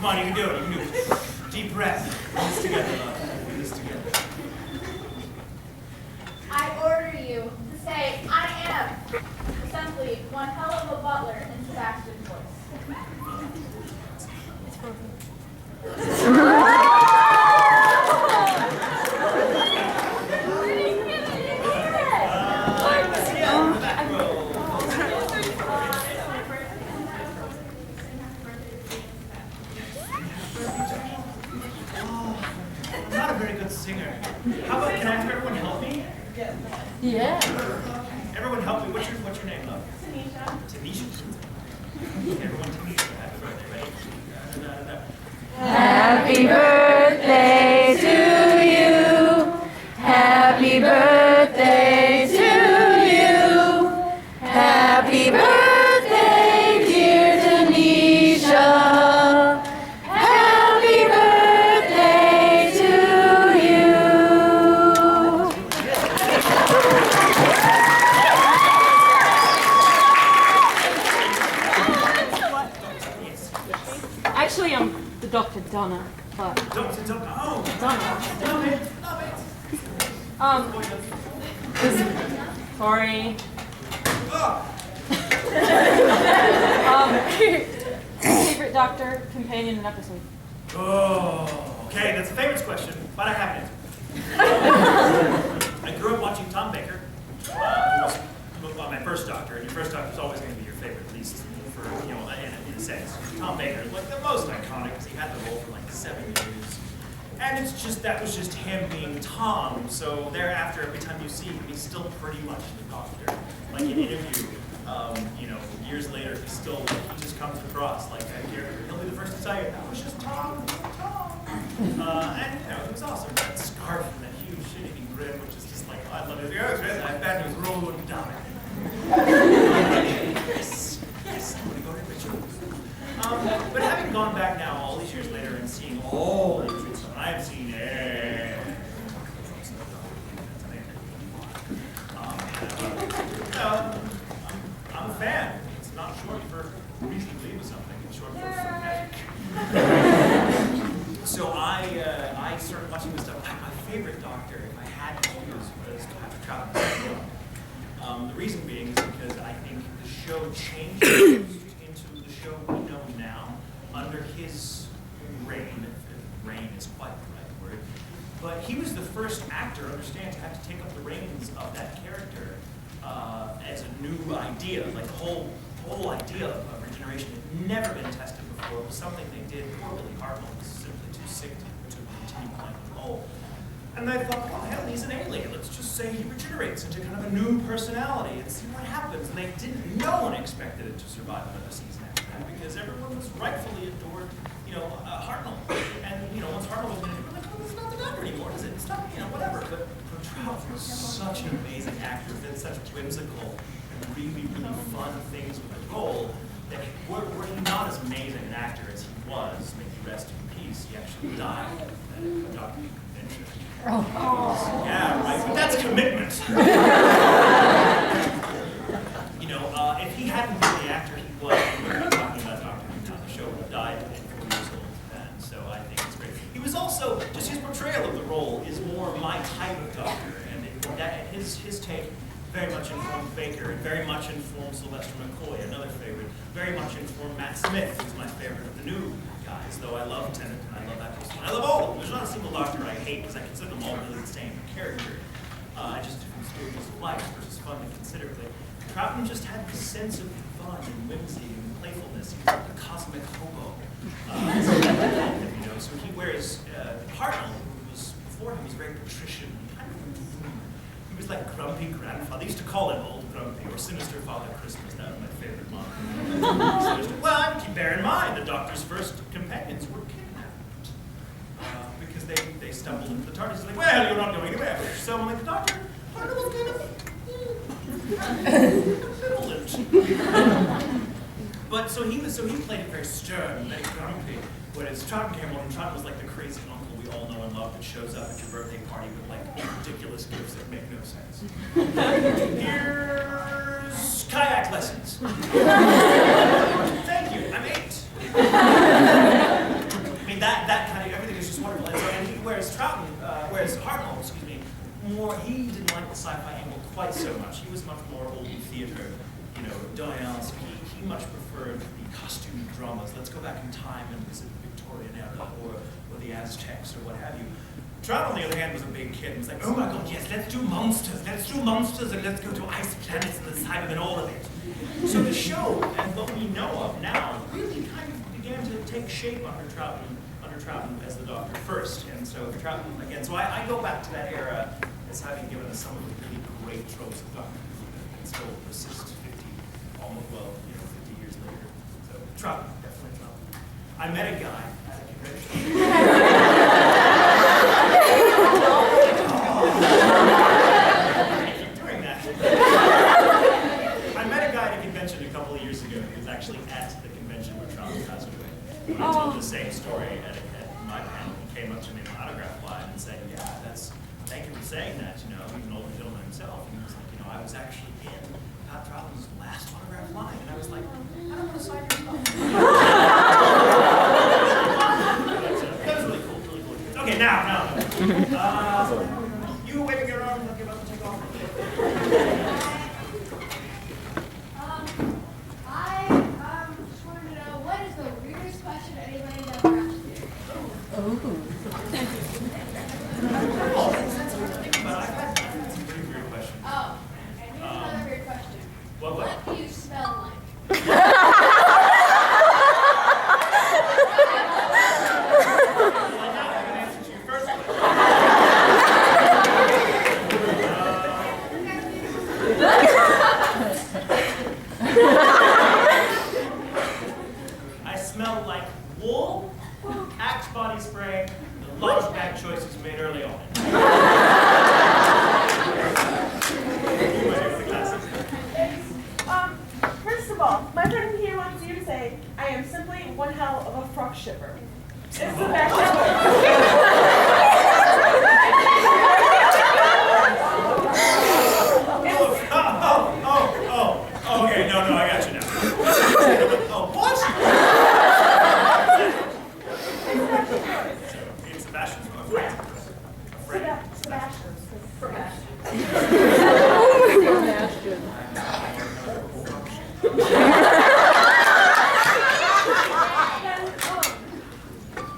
Come on, you can do it. You can do it. Deep breath. We're in this together, love. We're in this together. I order you to say, I am, simply one hell of a butler in Sebastian's voice. I'm not a very good singer. How about, can I have everyone help me? Yeah. Everyone help me. What's your name, love? Tanisha. Everyone, Tanisha. Happy birthday, ready? Happy birthday to you. Happy birthday to you. Happy birthday, dear Tanisha. Happy birthday to you. Actually, I'm the Dr. Donna, but Dr. Oh, Donna. love it. Sorry. Oh. Favorite doctor, companion, and episode. Oh, okay, that's a favorites question, but I have it. I grew up watching Tom Baker, who was my first doctor, and your first doctor is always going to be your favorite, at least for, in a sense. Tom Baker is like the most iconic because he had the role for like 7 years. And that was just him being Tom, so thereafter, every time you see him, he's still pretty much the doctor. Like in interview, years later, he just comes across like that character. He'll be the first to tell you, that was just Tom, and it was awesome. That scarf and that huge shit-eating grin, which is just like, oh, I love it. I bet it was rolling down. Yes, I'm gonna go to Richard. But having gone back now, all these years later, and seeing all the treatments, I've seen I'm a fan. It's not short for reasonably or something. It's short for magic. So I started watching this stuff. My favorite doctor, if I had to choose, was Dr. Tatum. The reason being is because I think the show changed into the show we know now under his reign. If reign is quite the right word. But he was the first actor, understand, to have to take up the reins of that character as a new idea. Like the whole idea of regeneration had never been tested before. It was something they did poorly. Hartnell was simply too sick to continue playing the role. And I thought, well, hell, he's an alien. Let's just say he regenerates into kind of a new personality and see what happens. And no one expected it to survive another season after that because everyone was rightfully adored, Hartnell. And, once Hartnell was in it, we're like, oh, this is not the doctor anymore, is it? It's not, whatever. But Trout was such an amazing actor, did such whimsical and really, really fun things with the role that were he not as amazing an actor as he was, may he rest in peace, he actually died at a doctor convention. Yeah, right. But that's commitment. If he hadn't been the actor he was, we were talking about Doctor Who now. The show would have died at 4 years old then. So I think it's great. He was also just his portrayal of the role is more my type of doctor, and his take very much informed Baker, and very much informed Sylvester McCoy, another favorite. Very much informed Matt Smith, who's my favorite of the new guys. Though I love Tennant and I love Eccleston. I love all of them. There's not a single doctor I hate because I consider them all really the same character. Just different stages of life, which is fun to consider. But Troughton just had this sense of fun and whimsy and playfulness. He was like a cosmic hobo. So he wears Hartnell, who was before him, was very patrician. He was like grumpy grandfather. They used to call him Old Grumpy or Sinister Father Christmas. That was my favorite moniker. Well, bear in mind, the Doctor's first companions were kidnapped because they stumbled into the TARDIS. Like, well, you're not going anywhere. So I'm like, Doctor, Hartnell was kind of ambivalent. But so he played it very stern, very grumpy. Whereas Troughton came along, and Troughton was like the crazy uncle we all know and love that shows up at your birthday party with like ridiculous gifts that make no sense. Here's kayak lessons. Thank you, I'm 8. more, he didn't like the sci-fi angle quite so much. He was much more old theater, you know, Dostoevsky. He much preferred the costume dramas. Let's go back in time and visit the Victorian era or the Aztecs or what have you. Trout, on the other hand, was a big kid and was like, oh my god, yes, let's do monsters, and let's go to ice planets and the cyber and all of it. So the show, and what we know of now, really kind of began to take shape under Troughton as the Doctor first. And so Troughton, again, so I go back to that era as having given us some of the really great tropes of Doctor Who that can still persist 50 years later. So Troughton, definitely Troughton. I met a guy at a convention. Doing that. I met a guy at a convention a couple of years ago. He was actually at the convention where Troughton passed away. When I told the same story at my panel, he came up to me in an autograph line and said, yeah, thank you for saying that, you know, even older gentleman himself. And he was like, you know, I was actually in Pat Troughton's last autograph line. And I was like, I don't want to sign your stuff. That was really cool, really cool. Okay, now. You waving your arm like you're about to take off. I just wanted to know, what is the weirdest question anybody's ever asked you? Oh, that's hard to think about. I've had some pretty weird questions. Oh, and here's another weird question. What? What do you smell like? I smell like wool, Axe body spray, and a lot of bad choices made early on. First of all, my friend here wants you to say, I am simply one hell of a frock shipper. It's the best Okay, no, I got you now. Oh, what? So, it's Sebastian's afraid.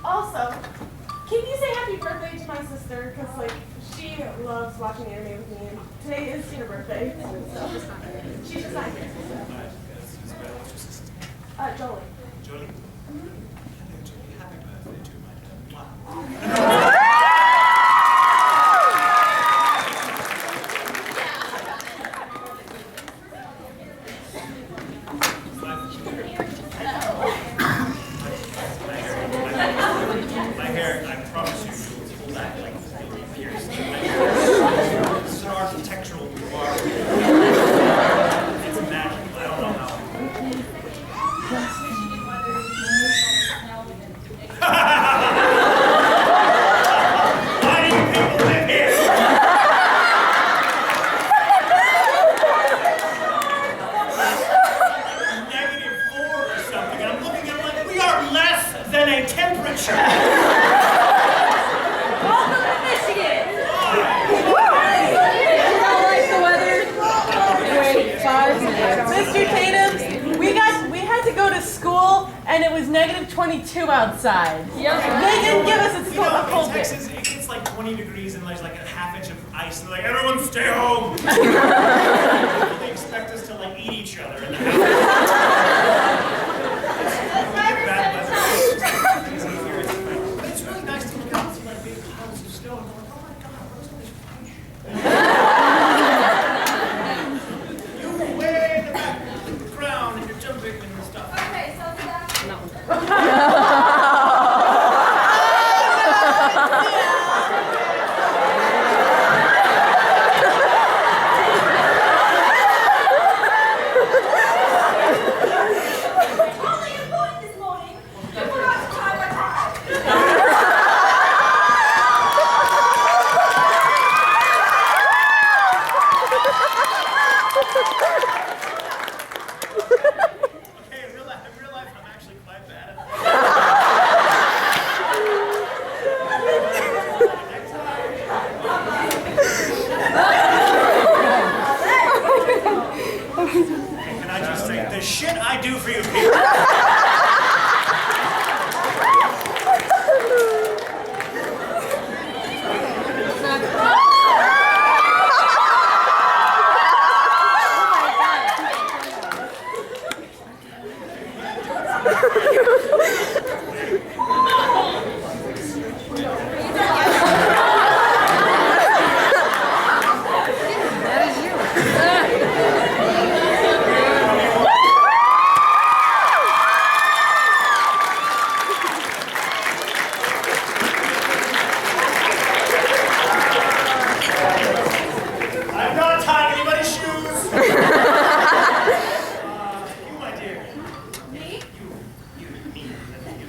Also, can you say happy birthday to my sister? Because, like, she loves watching anime with me, and today is her birthday. So she's just not here. Jolie. Jolie? Happy birthday to my dad. My hair, I promise you, will act like pierced. This is an architectural marvel. It's magical. I don't know how. Why do you people live here? -4 or something, and I'm looking at it like we are less than a temperature. Welcome to Michigan! Mr. Tatum, we had to go to school and it was -22 outside. They didn't give us a You know, cold in day. Texas, it gets like 20 degrees and there's like a ½ inch of ice, and they're like, everyone stay home! They expect us to like eat each other in the house. Bad weather. But it's really nice to look out and see like big piles of snow and go like, oh my god, what's all this ice? You way in the back of the ground and you're jumping and stuff. Okay, so that's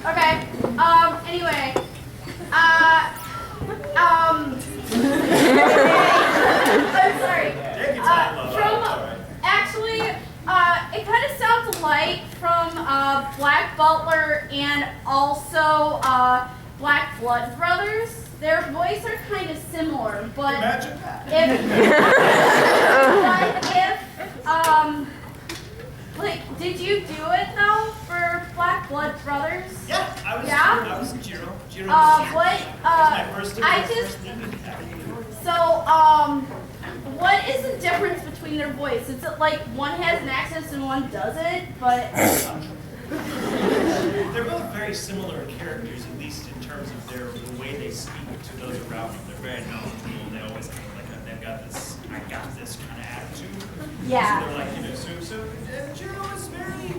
Okay. Anyway. I'm sorry. Take your time, love. From All right. actually, it kind of sounds alike from Black Butler and also Black Blood Brothers. Their voices are kind of similar, but Imagine that. like, did you do it though for Black Blood Brothers? Yeah, I was. Yeah? I was Jiro. Jiro. What? my first. I just. So, what is the difference between their voice? Is it like one has an accent and one doesn't? But They're both very similar characters, at least in terms of the way they speak to those around them. They're very knowledgeable. They always kind of like they've got this "I got this" kind of attitude. yeah. So they're like, so Jiro is very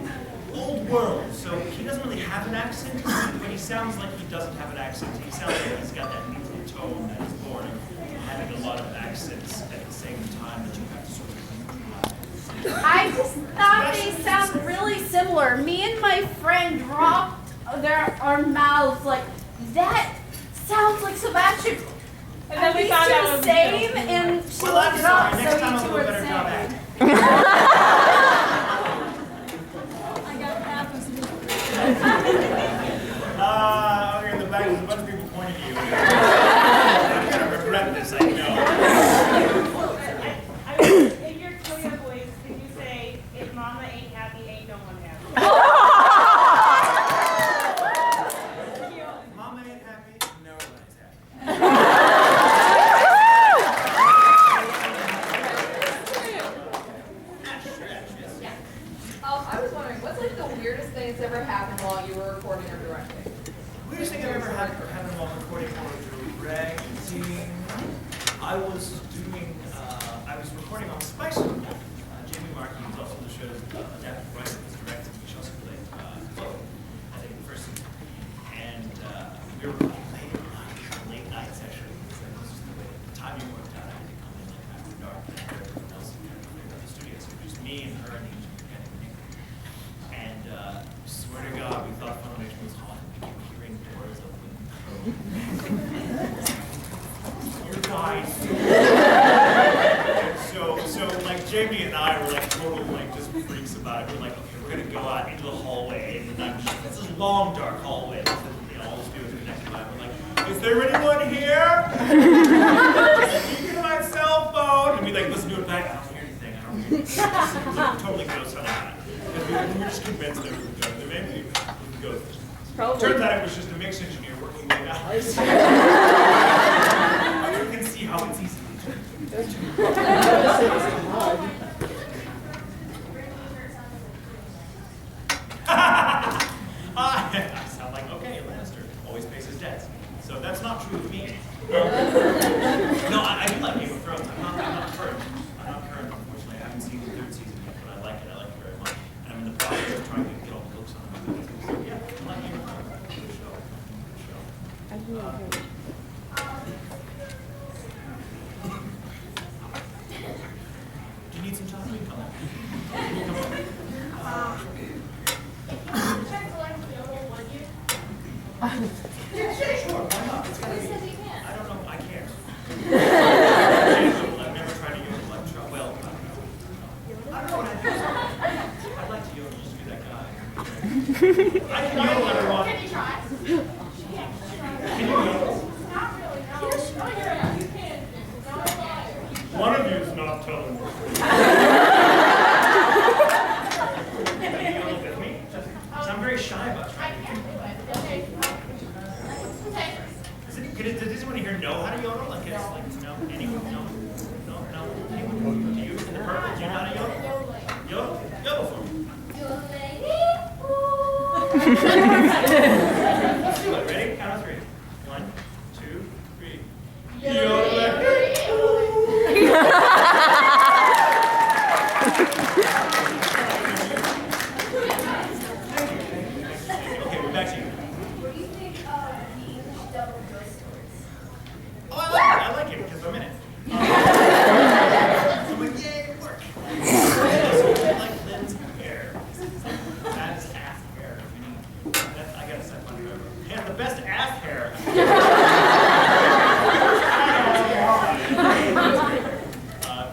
old world. So he doesn't really have an accent, but he sounds like he doesn't have an accent. He sounds like he's got that neutral tone that is born of having a lot of accents at the same time that you have to sort of neutralize. I just thought they sound really similar. Me and my friend dropped our mouths like, that sounds like Sebastian. And then we These found two out the it was same, Jiro. and she Well, looked I'm it up, sorry. Next so time you I'll two do a are the better job at same. it. Over in the back, there's a bunch of people pointing at you. I'm gonna regret this, I know. In your Korea voice, can you say, if mama ain't happy, ain't no one happy? Mama ain't happy, no one's happy. I was wondering, what's like the weirdest thing that's ever happened while you were recording or directing? Weirdest thing I've ever happened while recording or directing. I was recording on Spice Girls. Jamie Markey, who's also the show's adapted writer, was directing. She also played Chloe, I think, the first season. And we were recording late nights, actually. It was just the way the timing worked out. I had to come in like after dark and everyone else kind of cleared out the studio. So it was just me and her and the engineer. And swear to God, we thought Funimation was hot. We kept hearing doors open. You guys. So like Jamie and I were like total like just freaks about it. We're like, okay, we're gonna go out into the hallway, and it's this long dark hallway. All the studios are connected by. We're like, is there anyone here? Speaking to my cell phone, and we like listen to it back. I don't hear anything. I don't hear anything. It was totally ghost hunting. Because we were just convinced that we would go. Maybe we would go. Turns out it was just a mix engineer working late hours. You can see how it's easy. I sound like, okay, Lannister always pays his debts. So that's not true of me. No, I do like Game of Thrones. I'm not current. I'm not current, unfortunately. I haven't seen the third season yet, but I like it. I like it very much. And I'm in the process of trying to get all the books on it. So yeah, I like Game of Thrones. Good show. Good show. Do you need some time? Come on. Sure, why not? It's gotta be. I don't know, I can't. I've never tried to yodel. I've tried, well, I don't know what I'd do. I'd like to yodel, just be that guy. I can yodel everyone. Can you try? Can you yodel? Not really, no. You can. One of you is not telling the truth. Can you yodel with me? Because I'm very shy about trying to yodel. Does anyone here know how to yodel? Like, it's like, no? Anyone? No? Anyone? Do you? In the purple, do you know how to yodel? Yodel? Yodel for me. Let's do it. Ready? Count of three. 1, 2, 3. Yodel. Okay, we're back to you. What do you think of the English double ghost stories? Oh, I like it because I'm in it. I'm like, yay, work. I like Lynn's hair. That is half hair. I guess I find it. He has the best ass hair.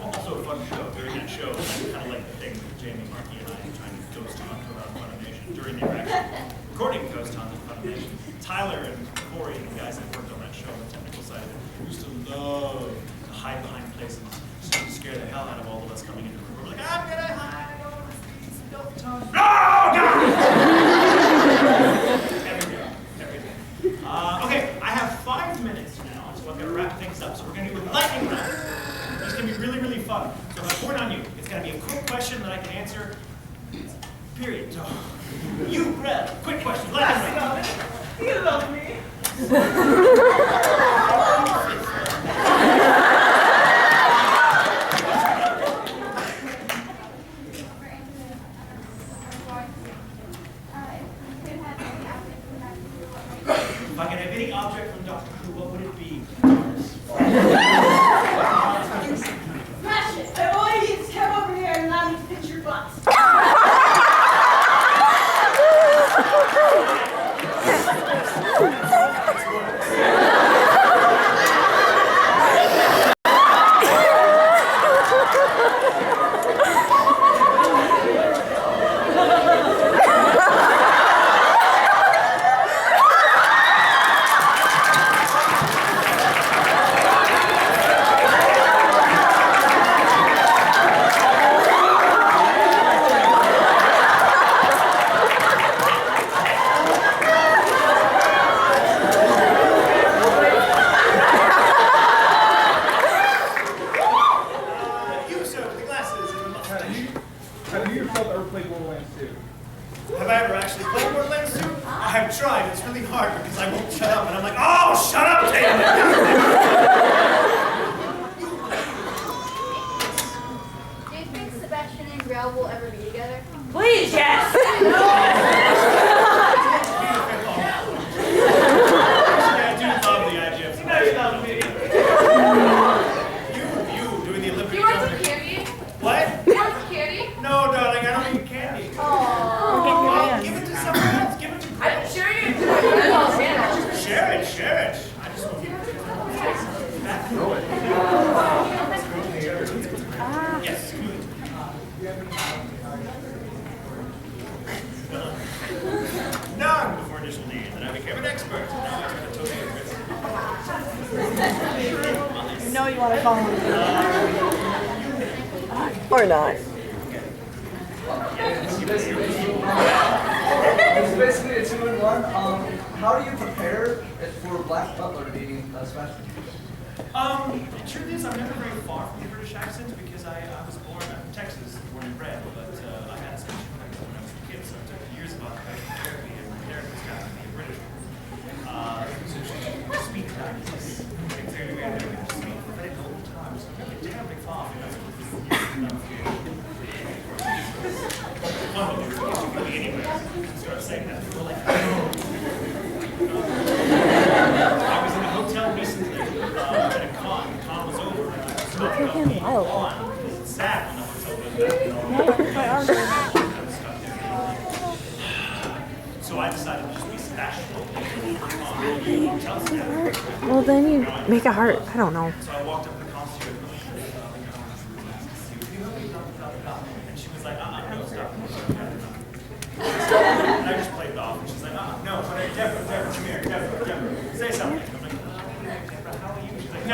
Also a fun show, very good show. Kind of like the thing with Jamie, Markey, and I trying to ghost hunt around Funimation during the actual recording ghost hunt at Funimation. Tyler and Corey and the guys that worked on that show on the technical side of it used to love to hide behind places just to scare the hell out of all of us coming into the room. We're like, I'm gonna hide over these milk tones. No, God! Every day. Okay, I have 5 minutes now, so I'm gonna wrap things up. So we're gonna do a lightning round. It's gonna be really, really fun. So if I pour it on you, it's gonna be a quick question that I can answer. Period. So, you, Brett, quick question. Lightning round. You love me. If I could have any object from Doctor Who, what would it be? Smash it! The audience, come over here and allow me to pinch your butt. You, sir, with the glasses and the mustache. Have you yourself ever played Borderlands 2? Have I ever actually played Borderlands 2? I have tried. It's really hard because I won't shut up. And I'm like, oh, shut up, Tatum! Do you think Sebastian and Grell will ever be together? Please, yes. Actually, I do love the idea of you doing the Olympic You want some jumping. candy? What? You want some candy? No, darling, I don't eat candy. Oh. Well, give it to someone else. Give it to I'm sure you do. Share it, share it. I just want to Yes. None before initial need, and I became an expert. Now I turn a total You know you want to follow me. Or not. It's basically a 2-in-1. How do you prepare it for Black Butler to be Sebastian? The truth is, I'm never very far from the British accent because I was born in Texas, born and bred, but I had a speech impediment when I was a kid, so it took years of occupational therapy, and my therapist got me a British one. So speech practice, exactly the way I do it, speak for very old times, so I'm terribly far from that. You could be anywhere. Start saying that. People are like, no. I was in a hotel recently at a con. The con was over, and I was stuck on being on. It's sad when the hotel goes back. So I decided to just be Sebastian. Well, then you make a heart. I don't know. So I walked up to the concierge. And she was like, no, stop. And I just played it off. And she's like, no, but Deborah, come here, Deborah, say something. I'm like, Deborah, how are you? She's like,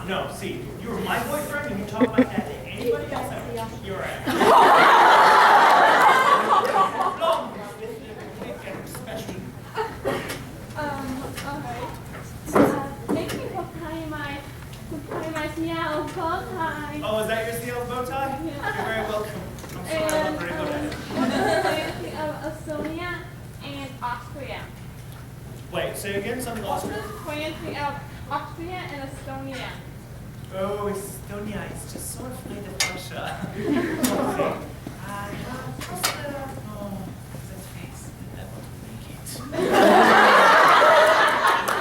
no, see, you were my boyfriend and you talk about that to anybody else, you're right. Thank you for tying my Seattle bow tie. Oh, is that your Seattle bow tie? Yeah. You're very welcome. I'm sorry, I'm not very good at it. Of Estonia and Austria. Wait, say again, something Austria? Country of Austria and Estonia. Oh, Estonia is just so afraid of Russia. That face. That would make it.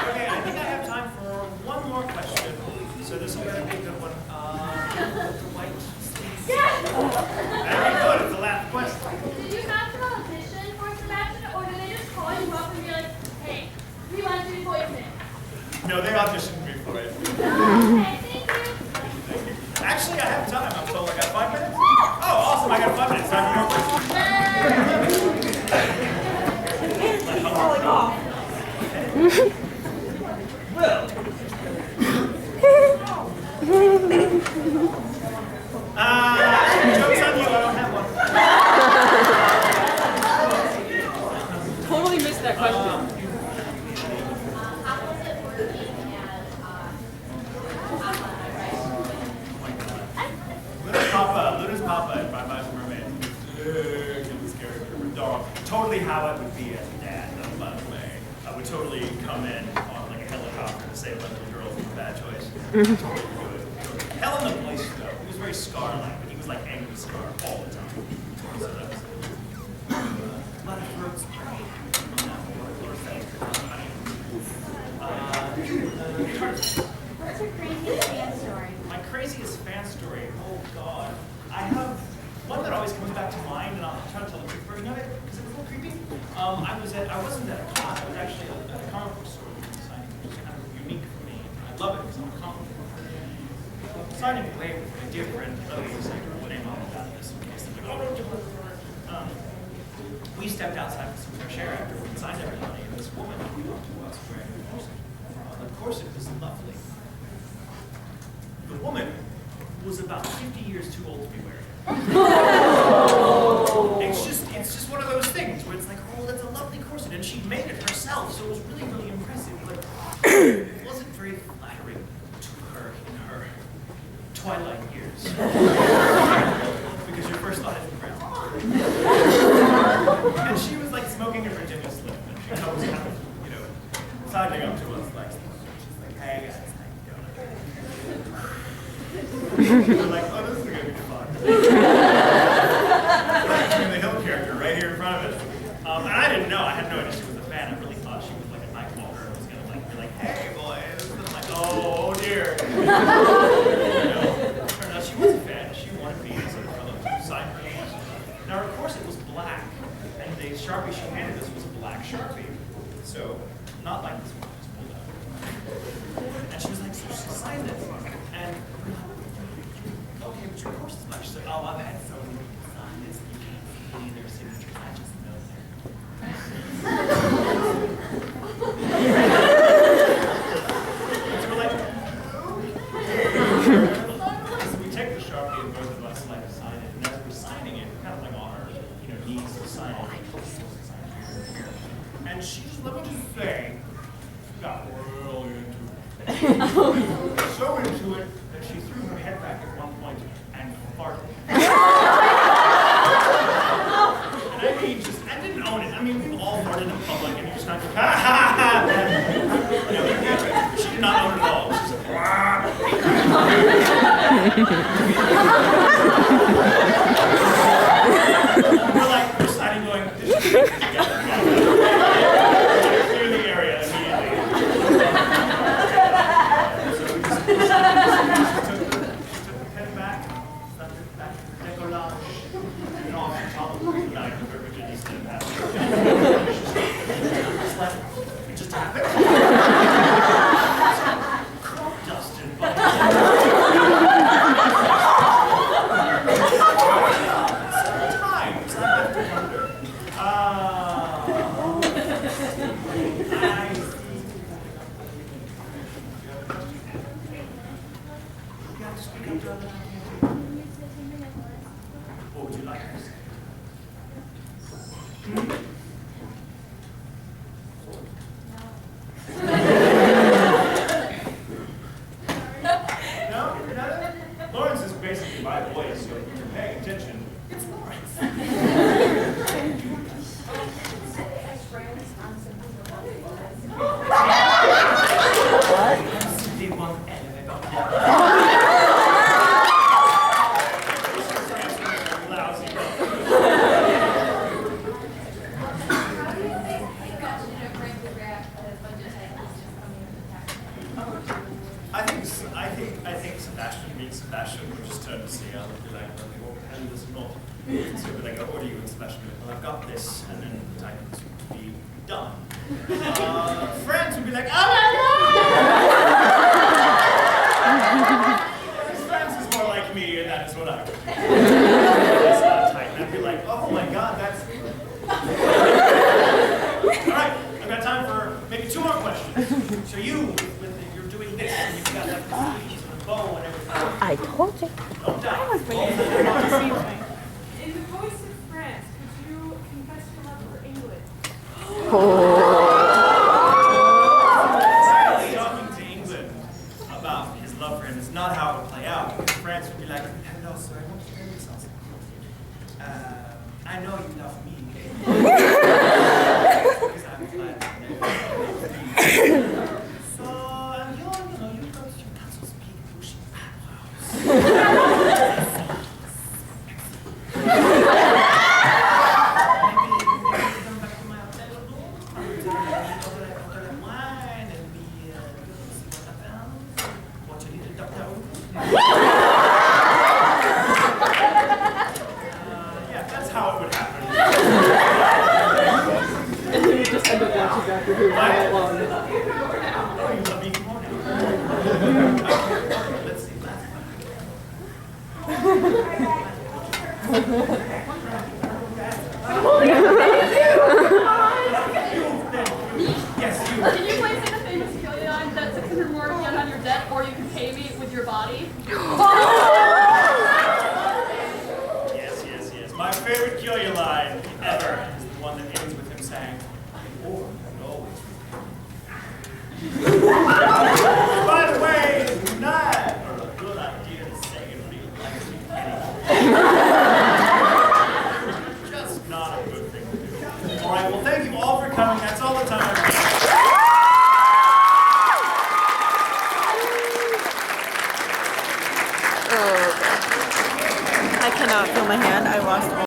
Okay, I think I have time for one more question. So this will be a good one. The white sleeves. Very good, it's the last question. Did you have to audition for Sebastian, or did they just call you up and be like, No, they auditioned me for it. Actually, I have time. I'm told I got 5 minutes. Oh, awesome! I got 5 minutes. Time for your Falling off. Well. Joke's on you. I don't have one. Totally missed that question. Luna's Papa in My Mice and Mermaid. This character, dog. Totally how it would be as a dad, though, by the way. I would totally come in on like a helicopter to save my little girl from a bad choice. Totally do it. Hell in the place, though. He was very Scar-like, but he was like angry Scar all the time. So that was a lot of throats. What's your craziest fan story? My craziest fan story, oh God. I have one that always comes back to mind, and I'll try to tell the quick version of it, because it was a little creepy. I wasn't at a con, I was actually at a comic book store signing, which is kind of unique for me. I love it because I'm a comic book reader. Signing away with my dear friend, who's like, what name I'll about this in case they're like, oh, don't do it. We stepped outside for some fresh air after we signed everybody, and this woman came up to us wearing a corset. The corset was lovely. The woman was about 50 years too old to be wearing it. It's just one of those things where it's like, oh, that's a lovely corset, and she made it herself, so it was really, really impressive. But it wasn't very flattering to her in her twilight years. Because your first thought is brown. And she was like smoking a Virginia Slim, and she was kind of, siding up to us like, she's like, hey guys, we're like, oh, this is gonna be fun. The Hill character right here in front of us. And I didn't know, I had no idea she was a fan. I really thought she was like a night walker and was gonna like be like, hey boys. And I'm like, oh dear. Turned out she was a fan. She wanted me as a fellow to sign her course. Now her corset was black, and the Sharpie she handed us was a black Sharpie. So, not like this one, just pulled out. And she was like, so she signed it. And okay, but your course is black. She said, oh, I've had so many people sign this, you can't see their signatures, I just know so we're like, so we take the Sharpie and both of us like sign it, and as we're signing it, we're kind of like on our knees to sign it. And she just, let me just say, got really into it. So into it that she threw her head back at one point and farted. And I mean, I didn't own it. I mean, we've all farted in public, and you just kind of go, ha ha ha. She did not own it at all. She's like, we're signing going, this is together. Clear the area immediately. So we just took the pen back, stuck it back to the decollage, and off the top of the night with her Virginia Slim hat. It just happened. Crop dust and bugs. Sometimes I have to wonder. What would you like to say? No? Lawrence is basically my voice, so if you're paying attention, it's Lawrence. I think Sebastian meets Sebastian, which is turned to see how they'll be like, okay, what the hell is this not? So we're like, oh, what are you? And Sebastian will be like, well, I've got this, and then the Titans would be done. Friends would be like, oh my god! So you're doing this, and you've got like the sleeves and the bow and everything. I told you. No doubt. In the voice of France, could you confess your love for England? Talking to England about his love for him is not how it would play out. France would be like, hello, sir, I want to tell you something. I know you love me. Because I'm glad. So, you've got so speak English. Yeah, that's how it would happen. And then we just end up watching Doctor Who all along. Oh, you love me more now. Let's see. Yes, you. Can you please say the famous Celia line that 600 more to get on your debt, or you can pay me with your body? Yes. My favorite Celia line ever is the one that ends with him saying, or you always repay me. By the way, it's not a good idea to say in real life anyway. Just not a good thing to do. All right, well, thank you all for coming. That's all the time I've got. I cannot feel my hand. I lost all